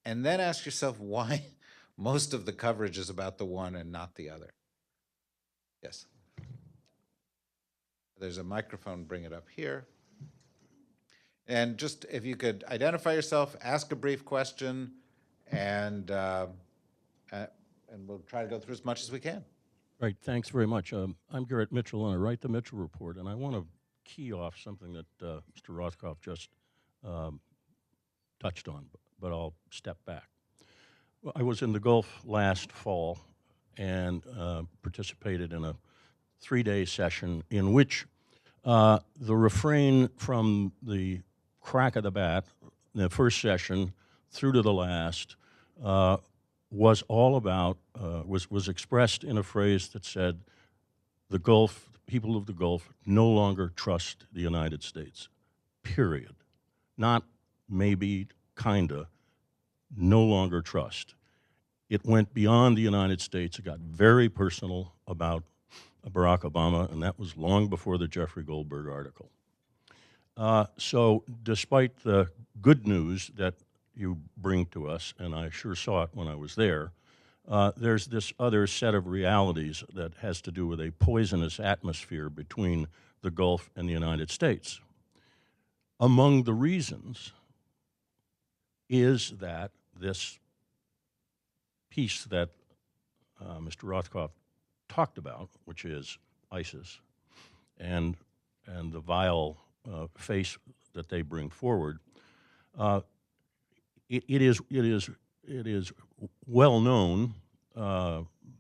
And then ask yourself why most of the coverage is about the one and not the other. Yes. There's a microphone, bring it up here. And just if you could identify yourself, ask a brief question, and we'll try to go through as much as we can. Right, thanks very much. I'm Garrett Mitchell, and I write the Mitchell Report, and I want to key off something that Mr. Rothkopf just touched on, but I'll step back. Well, I was in the Gulf last fall and participated in a 3-day session in which the refrain from the crack of the bat, the first session through to the last, was all about, was expressed in a phrase that said, the Gulf, the people of the Gulf no longer trust the United States, period. Not maybe, kinda, no longer trust. It went beyond the United States. It got very personal about Barack Obama, and that was long before the Jeffrey Goldberg article. So despite the good news that you bring to us, and I sure saw it when I was there, there's this other set of realities that has to do with a poisonous atmosphere between the Gulf and the United States. Among the reasons is that this piece that Mr. Rothkopf talked about, which is ISIS, and the vile face that they bring forward, it is well known,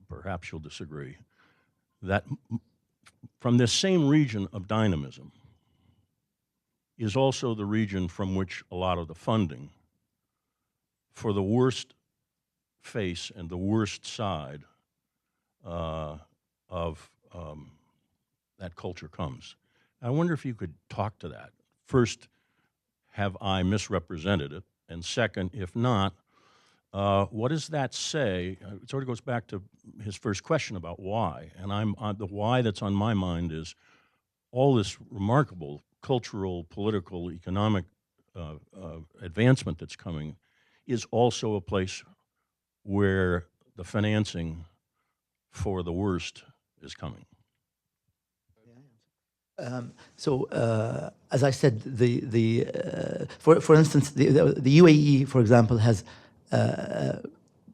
perhaps you'll disagree, that from this same region of dynamism is also the region from which a lot of the funding for the worst face and the worst side of that culture comes. I wonder if you could talk to that. First, have I misrepresented it? And second, if not, what does that say? It sort of goes back to his first question about why. And the why that's on my mind is all this remarkable cultural, political, economic advancement that's coming is also a place where the financing for the worst is coming. As I said, for instance, the UAE, for example, has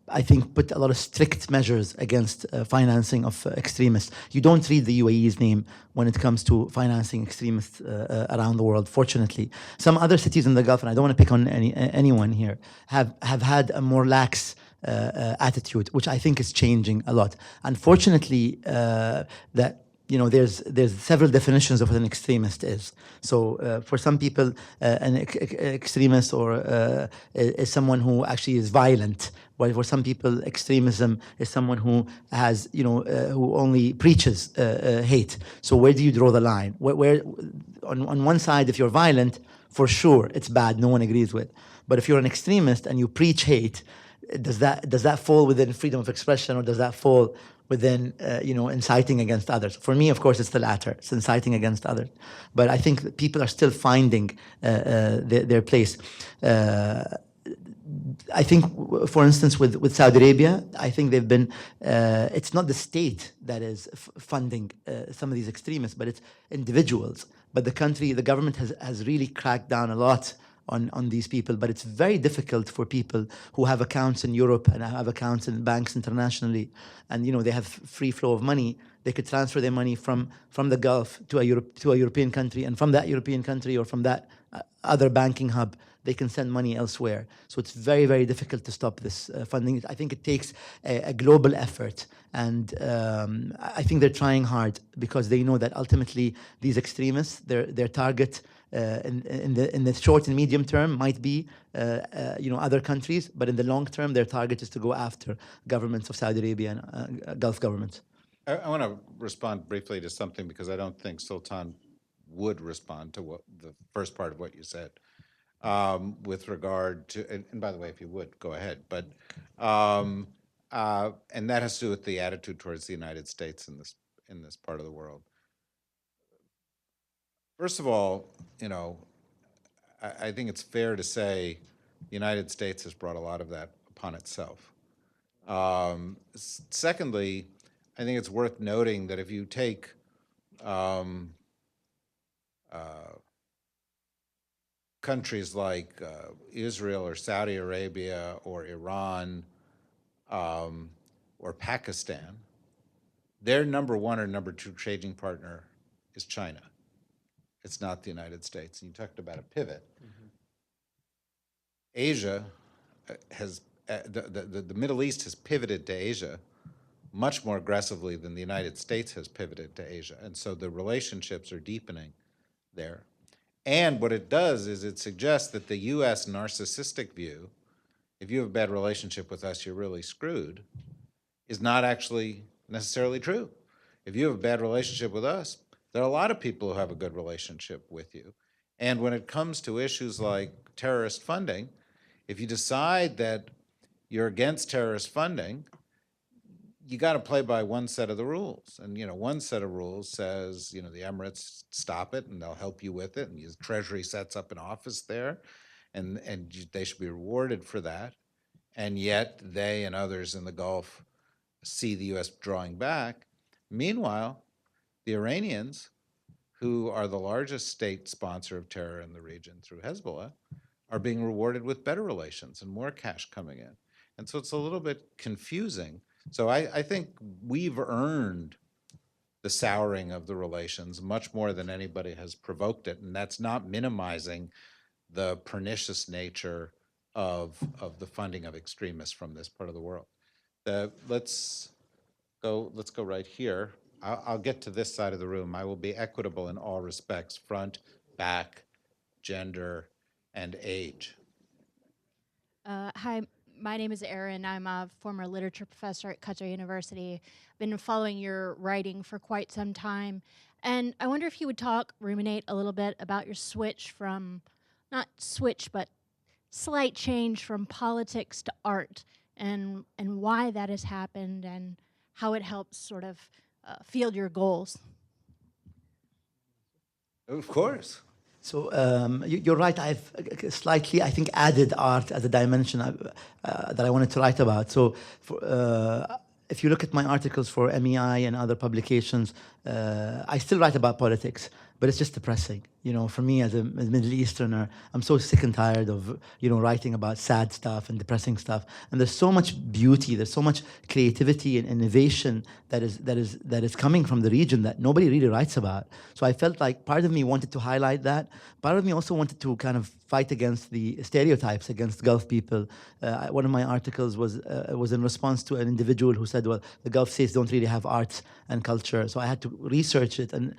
I think put a lot of strict measures against financing of extremists. You don't read the UAE's name when it comes to financing extremists around the world, fortunately. Some other cities in the Gulf, and I don't want to pick on anyone here, have had a more lax attitude, which I think is changing a lot. Unfortunately, there's several definitions of what an extremist is. So for some people, an extremist is someone who actually is violent. While for some people, extremism is someone who has, who only preaches hate. So where do you draw the line? Where on one side, if you're violent, for sure it's bad. No one agrees with. But if you're an extremist and you preach hate, does that fall within freedom of expression, or does that fall within inciting against others? For me, of course, it's the latter. It's inciting against others. But I think that people are still finding their place. I think, for instance, with Saudi Arabia, I think they've been, it's not the state that is funding some of these extremists, but it's individuals. But the government has really cracked down a lot on these people, but it's very difficult for people who have accounts in Europe and have accounts in banks internationally, and they have free flow of money. They could transfer their money from the Gulf to a European country, and from that European country or from that other banking hub, they can send money elsewhere. So it's very, very difficult to stop this funding. I think it takes a global effort, and I think they're trying hard because they know that ultimately these extremists, their target in the short and medium term might be other countries, but in the long term, their target is to go after governments of Saudi Arabia and Gulf governments. I want to respond briefly to something because I don't think Sultan would respond to the first part of what you said with regard to, and by the way, if you would, go ahead. But and that has to do with the attitude towards the United States in this part of the world. First of all, I think it's fair to say the United States has brought a lot of that upon itself. Secondly, I think it's worth noting that if you take countries like Israel or Saudi Arabia or Iran or Pakistan, their number one or number two trading partner is China. It's not the United States. And you talked about a pivot. Mm-hmm. Asia has, the Middle East has pivoted to Asia much more aggressively than the United States has pivoted to Asia. And so the relationships are deepening there. And what it does is it suggests that the U.S. narcissistic view, if you have a bad relationship with us, you're really screwed, is not actually necessarily true. If you have a bad relationship with us, there are a lot of people who have a good relationship with you. And when it comes to issues like terrorist funding, if you decide that you're against terrorist funding, you got to play by one set of the rules. And, one set of rules says, the Emirates stop it and they'll help you with it. And the Treasury sets up an office there and they should be rewarded for that. And yet they and others in the Gulf see the U.S. drawing back. Meanwhile, the Iranians, who are the largest state sponsor of terror in the region through Hezbollah, are being rewarded with better relations and more cash coming in. And so it's a little bit confusing. So I think we've earned the souring of the relations much more than anybody has provoked it. And that's not minimizing the pernicious nature of the funding of extremists from this part of the world. Let's go right here. I'll get to this side of the room. I will be equitable in all respects, front, back, gender, and age. Hi, my name is Erin. I'm a former literature professor at Qatar University. I've been following your writing for quite some time. And I wonder if you would ruminate a little bit about your switch from, not switch, but slight change from politics to art, and why that has happened and how it helps sort of field your goals. Of course. So you're right. I've slightly, I think, added art as a dimension that I wanted to write about. So if you look at my articles for MEI and other publications, I still write about politics, but it's just depressing. You know, for me as a Middle Easterner, I'm so sick and tired of, you know, writing about sad stuff and depressing stuff. And there's so much beauty, there's so much creativity and innovation that is coming from the region that nobody really writes about. So I felt like part of me wanted to highlight that. Part of me also wanted to kind of fight against the stereotypes against Gulf people. One of my articles was in response to an individual who said, well, the Gulf states don't really have arts and culture. So I had to research it, and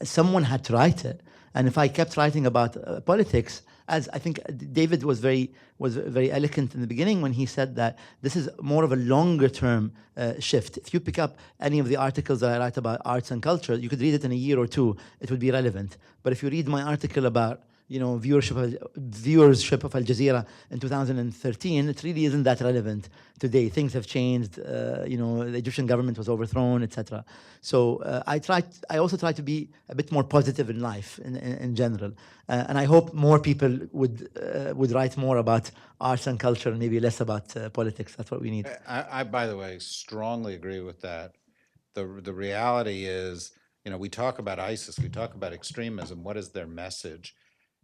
someone had to write it. And if I kept writing about politics, as I think David was very eloquent in the beginning when he said that this is more of a longer term shift. If you pick up any of the articles that I write about arts and culture, you could read it in a year or two, it would be relevant. But if you read my article about, you know, viewership of Al Jazeera in 2013, it really isn't that relevant today. Things have changed. You know, the Egyptian government was overthrown, etc. So I also try to be a bit more positive in life in general, and I hope more people would write more about arts and culture and maybe less about politics. That's what we need. I, by the way, strongly agree with that. The reality is, you know, we talk about ISIS, we talk about extremism. What is their message?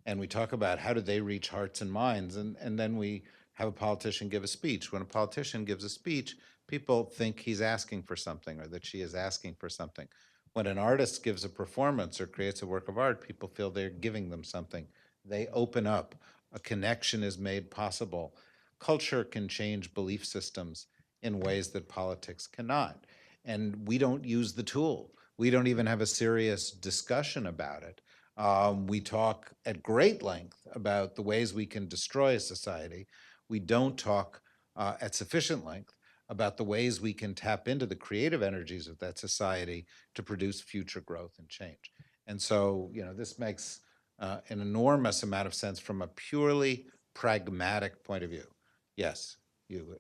And we talk about how do they reach hearts and minds, and then we have a politician give a speech. When a politician gives a speech, people think he's asking for something or that she is asking for something. When an artist gives a performance or creates a work of art, people feel they're giving them something. They open up. A connection is made possible. Culture can change belief systems in ways that politics cannot. And we don't use the tool. We don't even have a serious discussion about it. We talk at great length about the ways we can destroy a society. We don't talk at sufficient length about the ways we can tap into the creative energies of that society to produce future growth and change. And so, you know, this makes an enormous amount of sense from a purely pragmatic point of view. Yes, you.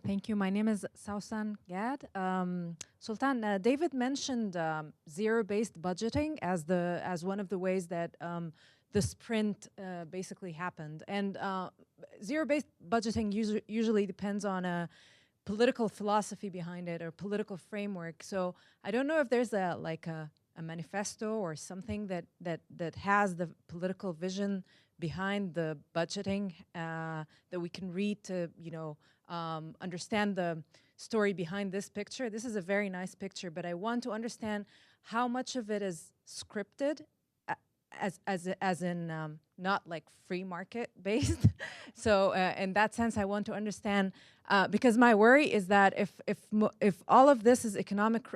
Thank you. My name is Sausan Gad. Sultan, David mentioned zero-based budgeting as one of the ways that the sprint basically happened. And zero-based budgeting usually depends on a political philosophy behind it or political framework. So I don't know if there's a manifesto or something that has the political vision behind the budgeting that we can read to, you know, understand the story behind this picture. This is a very nice picture, but I want to understand how much of it is scripted, as in not like free market based. So in that sense, I want to understand because my worry is that if all of this is economic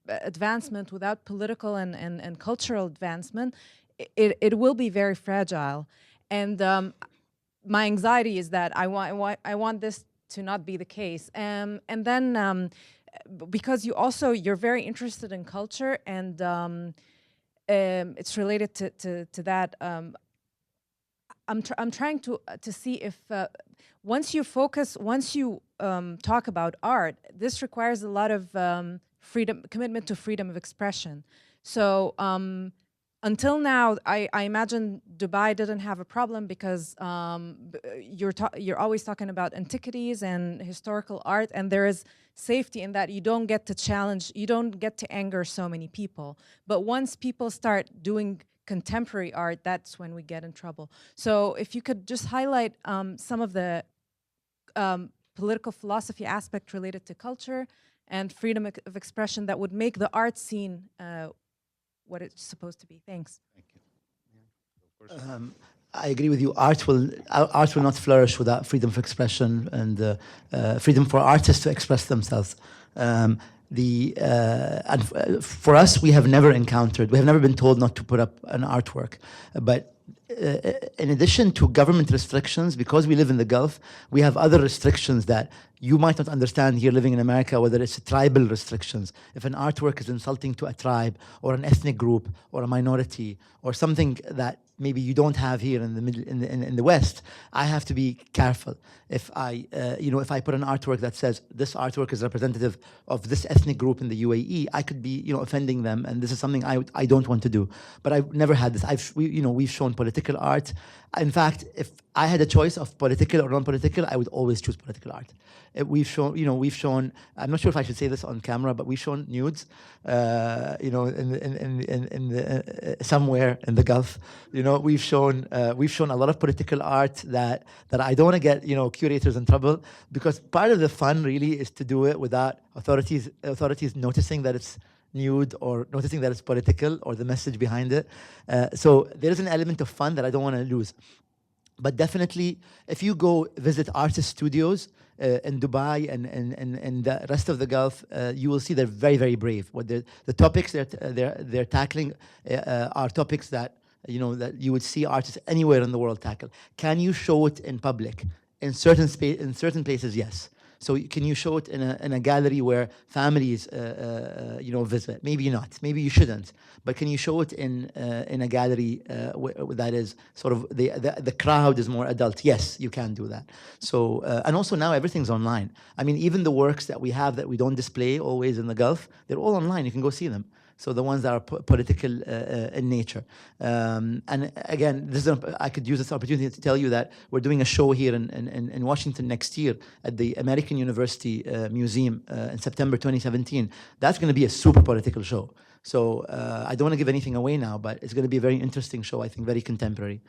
advancement without political and cultural advancement, it will be very fragile. And my anxiety is that I want this to not be the case. And then because you're very interested in culture, and it's related to that. I'm trying to see if once you talk about art, this requires a lot of commitment to freedom of expression. So until now, I imagine Dubai didn't have a problem because you're always talking about antiquities and historical art, and there is safety in that you don't get to challenge, you don't get to anger so many people. But once people start doing contemporary art, that's when we get in trouble. So if you could just highlight some of the political philosophy aspect related to culture and freedom of expression that would make the art scene what it's supposed to be. Thanks. Thank you. I agree with you. Art will not flourish without freedom of expression and freedom for artists to express themselves. And for us, we have never been told not to put up an artwork. But in addition to government restrictions, because we live in the Gulf, we have other restrictions that you might not understand here living in America, whether it's tribal restrictions. If an artwork is insulting to a tribe or an ethnic group or a minority or something that maybe you don't have here in the middle, in the West, I have to be careful. If I, if I put an artwork that says this artwork is representative of this ethnic group in the UAE, I could be, offending them, and this is something I don't want to do. But I've never had this. We've shown political art. In fact, if I had a choice of political or non-political, I would always choose political art. We've shown. I'm not sure if I should say this on camera, but we've shown nudes, somewhere in the Gulf. We've shown a lot of political art that I don't want to get curators in trouble, because part of the fun really is to do it without authorities noticing that it's nude or noticing that it's political or the message behind it. So there is an element of fun that I don't want to lose. But definitely, if you go visit artist studios in Dubai and the rest of the Gulf, you will see they're very, very brave. What the topics they're tackling are topics that that you would see artists anywhere in the world tackle. Can you show it in public? In certain places, yes. So can you show it in a gallery where families visit? Maybe not. Maybe you shouldn't. But can you show it in a gallery that is sort of the crowd is more adult? Yes, you can do that. So and also now everything's online. I mean, even the works that we have that we don't display always in the Gulf, they're all online. You can go see them. So the ones that are political in nature. And again, I could use this opportunity to tell you that we're doing a show here in Washington next year at the American University Museum in September 2017. That's going to be a super political show. So I don't want to give anything away now, but it's going to be a very interesting show, I think, very contemporary.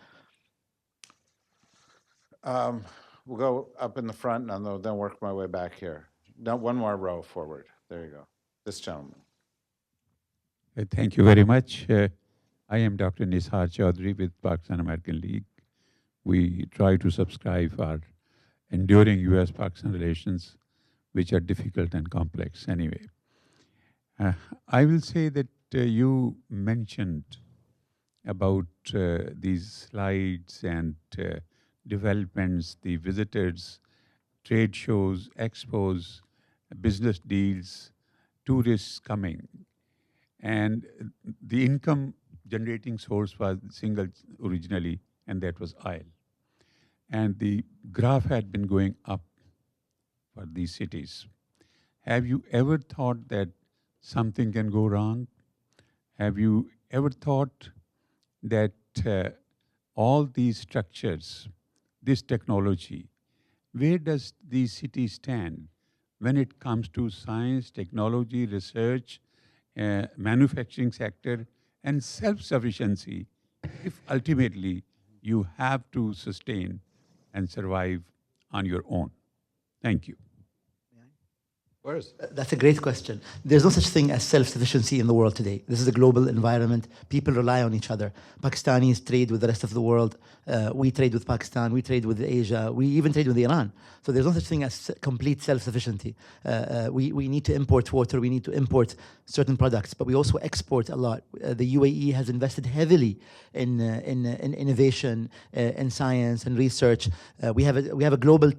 We'll go up in the front and then work my way back here. Now, one more row forward. There you go. This gentleman. Thank you very much. I am Dr. Nisar Chaudhry with Pakistan American League. We try to subscribe for enduring US-Pakistan relations, which are difficult and complex anyway. I will say that you mentioned about these slides and developments, the visitors, trade shows, expos, business deals, tourists coming. And the income generating source was single originally, and that was oil. And the graph had been going up for these cities. Have you ever thought that something can go wrong? Have you ever thought that all these structures, this technology, where does these cities stand when it comes to science, technology, research, manufacturing sector, and self-sufficiency, if ultimately you have to sustain and survive on your own? Thank you. That's a great question. There's no such thing as self-sufficiency in the world today. This is a global environment. People rely on each other. Pakistanis trade with the rest of the world. We trade with Pakistan. We trade with Asia. We even trade with Iran. So there's no such thing as complete self-sufficiency. We need to import water. We need to import certain products, but we also export a lot. The UAE has invested heavily in innovation, in science and research. We have a global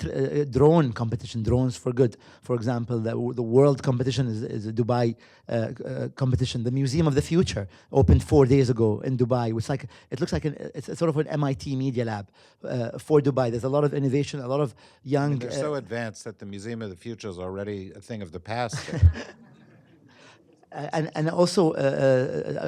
drone competition, Drones for Good, for example. The world competition is a Dubai competition. The Museum of the Future opened 4 days ago in Dubai. It looks like it's sort of an MIT Media Lab for Dubai. There's a lot of innovation, a lot of young. They're so advanced that the Museum of the Future is already a thing of the past. And also,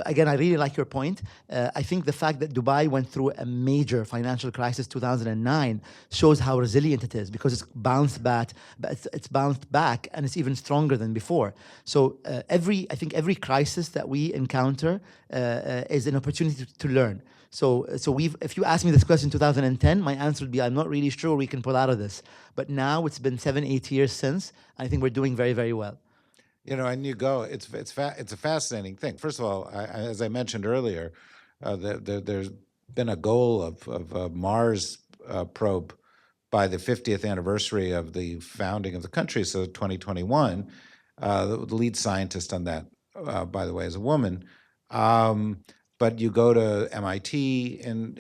again, I really like your point. I think the fact that Dubai went through a major financial crisis, 2009, shows how resilient it is, because it's bounced back, but it's bounced back, and it's even stronger than before. So I think every crisis that we encounter is an opportunity to learn. So if you asked me this question in 2010, my answer would be, I'm not really sure we can pull out of this. But now it's been 7-8 years since. I think we're doing very, very well. And you go, it's a fascinating thing. First of all, as I mentioned earlier, there's been a goal of a Mars probe by the 50th anniversary of the founding of the country, so 2021. The lead scientist on that, by the way, is a woman. But you go to MIT in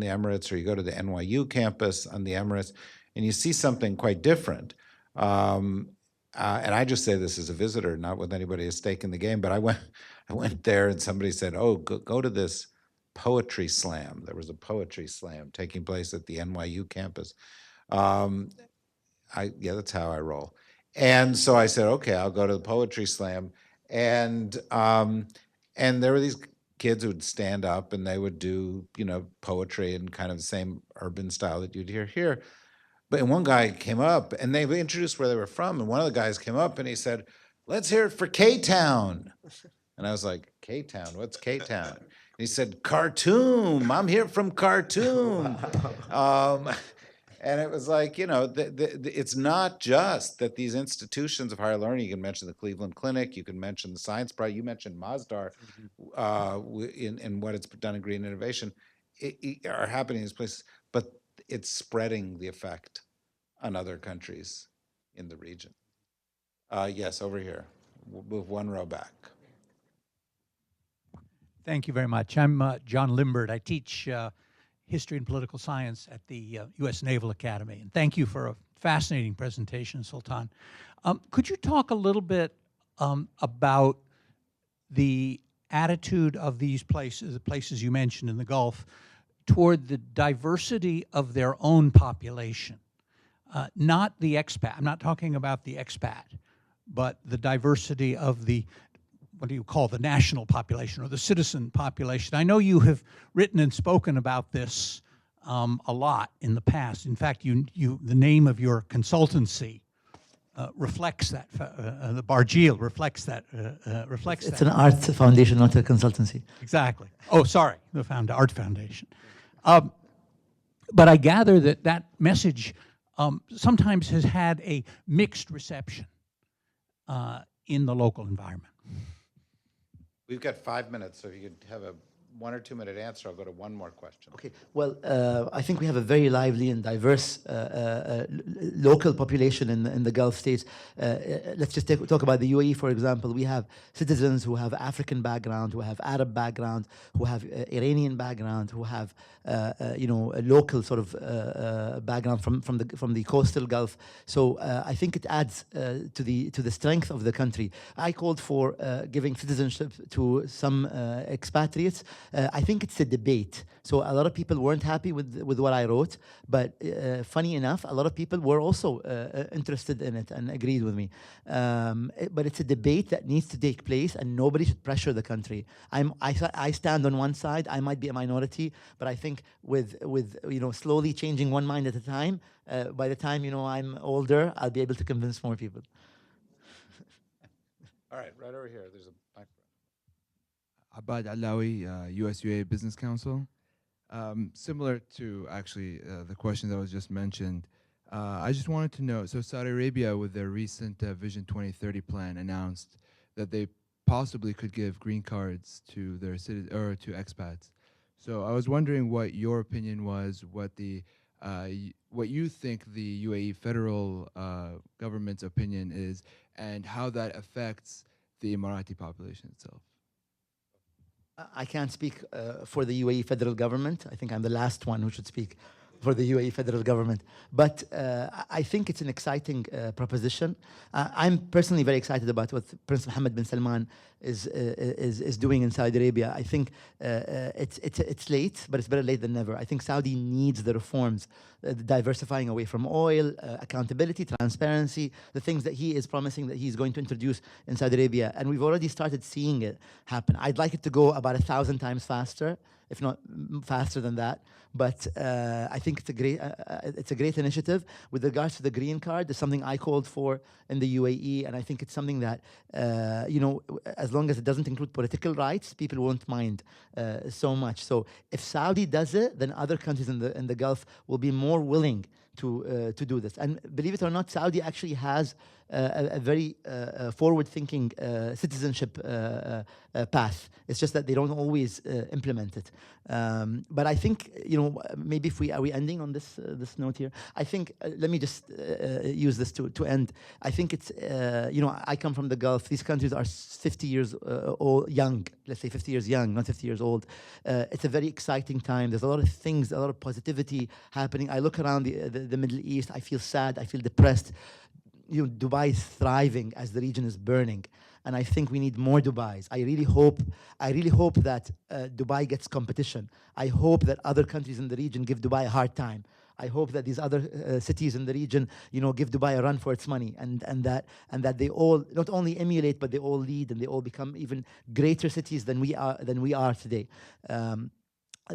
the Emirates, or you go to the NYU campus on the Emirates, and you see something quite different. And I just say this as a visitor, not with anybody at stake in the game, but I went there and somebody said, oh, go to this poetry slam. There was a poetry slam taking place at the NYU campus. Yeah, that's how I roll. And so I said, okay, I'll go to the poetry slam. And there were these kids who would stand up and they would do, poetry in kind of the same urban style that you'd hear here. But and one guy came up and they introduced where they were from. And one of the guys came up and he said, let's hear it for K-Town. And I was like, K-Town, what's K-Town? And he said, Khartoum, I'm here from Khartoum. And it was like, it's not just that these institutions of higher learning, you can mention the Cleveland Clinic, you can mention the Science Prize, you mentioned Masdar in what it's done in green innovation, are happening in these places, but it's spreading the effect on other countries in the region. Yes, over here. We'll move one row back. Thank you very much. I'm John Limbert. I teach history and political science at the U.S. Naval Academy. And thank you for a fascinating presentation, Sultan. Could you talk a little bit about the attitude of these places, the places you mentioned in the Gulf, toward the diversity of their own population? Not the expat. I'm not talking about the expat, but the diversity of the, what do you call, the national population or the citizen population. I know you have written and spoken about this a lot in the past. In fact, the name of your consultancy reflects that. The Barjeel reflects that. It's an art foundation, not a consultancy. Exactly. Oh, sorry, the Art Foundation. But I gather that message sometimes has had a mixed reception in the local environment. We've got 5 minutes, so if you could have a 1 or 2 minute answer, I'll go to one more question. Okay. Well, I think we have a very lively and diverse local population in the Gulf states. Let's just talk about the UAE, for example. We have citizens who have African background, who have Arab background, who have Iranian background, who have a local sort of background from the coastal Gulf. So I think it adds to the strength of the country. I called for giving citizenship to some expatriates. I think it's a debate. So a lot of people weren't happy with what I wrote, but funny enough, a lot of people were also interested in it and agreed with me. But it's a debate that needs to take place, and nobody should pressure the country. I stand on one side. I might be a minority, but I think with slowly changing one mind at a time, by the time I'm older, I'll be able to convince more people. All right, right over here. There's a microphone. Abad Alawi, USUA Business Council. Similar to actually the question that was just mentioned, I just wanted to know, so Saudi Arabia with their recent Vision 2030 plan announced that they possibly could give green cards to their to expats. So I was wondering what your opinion was, what you think the UAE federal government's opinion is, and how that affects the Emirati population itself. I can't speak for the UAE federal government. I think I'm the last one who should speak for the UAE federal government. But I think it's an exciting proposition. I'm personally very excited about what Prince Mohammed bin Salman is doing in Saudi Arabia. I think it's late, but it's better late than never. I think Saudi needs the reforms, diversifying away from oil, accountability, transparency, the things that he is promising that he's going to introduce in Saudi Arabia. And we've already started seeing it happen. I'd like it to go about 1,000 times faster, if not faster than that. But I think it's a great initiative. With regards to the green card, it's something I called for in the UAE, and I think it's something that as long as it doesn't include political rights, people won't mind so much. So if Saudi does it, then other countries in the Gulf will be more willing to do this. And believe it or not, Saudi actually has a very forward-thinking citizenship path. It's just that they don't always implement it. But I think, maybe are we ending on this note here? I think, let me just use this to end. I think it's, I come from the Gulf. These countries are 50 years young. Let's say 50 years young, not 50 years old. It's a very exciting time. There's a lot of things, a lot of positivity happening. I look around the Middle East. I feel sad. I feel depressed. Dubai is thriving as the region is burning. and I think we need more Dubais. I really hope that Dubai gets competition. I hope that other countries in the region give Dubai a hard time. I hope that these other cities in the region, give Dubai a run for its money, and that they all not only emulate, but they all lead, and they all become even greater cities than we are today.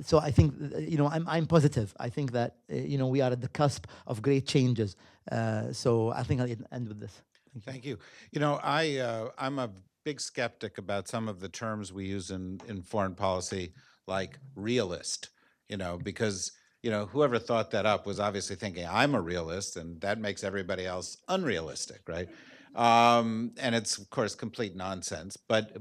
So I think, I'm positive. I think that, we are at the cusp of great changes. So I think I'll end with this. Thank you. I'm a big skeptic about some of the terms we use in foreign policy, like realist, because, whoever thought that up was obviously thinking I'm a realist, and that makes everybody else unrealistic, right? And it's, of course, complete nonsense. But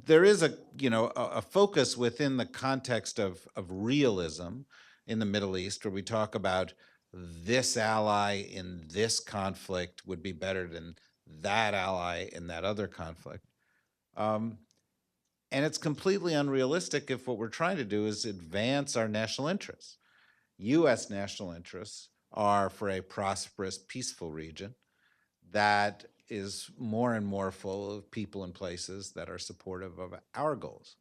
there is a focus within the context of realism in the Middle East, where we talk about this ally in this conflict would be better than that ally in that other conflict. And it's completely unrealistic if what we're trying to do is advance our national interests. U.S. national interests are for a prosperous, peaceful region that is more and more full of people and places that are supportive of our goals.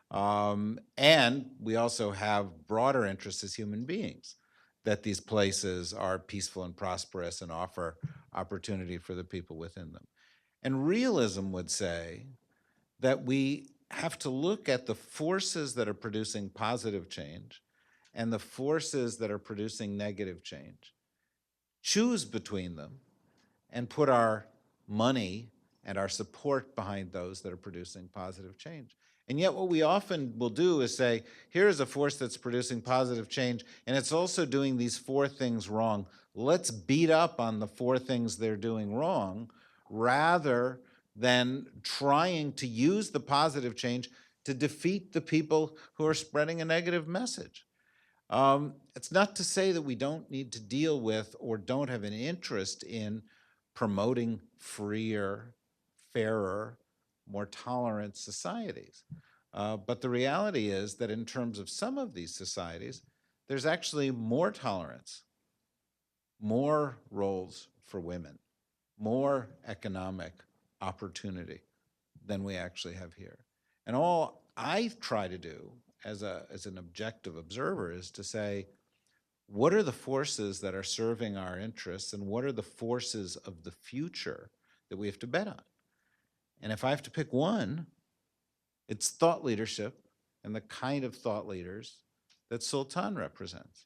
And we also have broader interests as human beings, that these places are peaceful and prosperous and offer opportunity for the people within them. And realism would say that we have to look at the forces that are producing positive change and the forces that are producing negative change, choose between them, and put our money and our support behind those that are producing positive change. And yet what we often will do is say, here is a force that's producing positive change, and it's also doing these 4 things wrong. Let's beat up on the 4 things they're doing wrong, rather than trying to use the positive change to defeat the people who are spreading a negative message. It's not to say that we don't need to deal with or don't have an interest in promoting freer, fairer, more tolerant societies. But the reality is that in terms of some of these societies, there's actually more tolerance, more roles for women, more economic opportunity than we actually have here. And all I try to do as an objective observer is to say, what are the forces that are serving our interests, and what are the forces of the future that we have to bet on? And if I have to pick one, it's thought leadership and the kind of thought leaders that Sultan represents.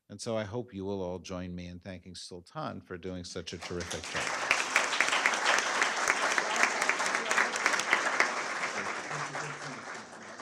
And so I hope you will all join me in thanking Sultan for doing such a terrific job.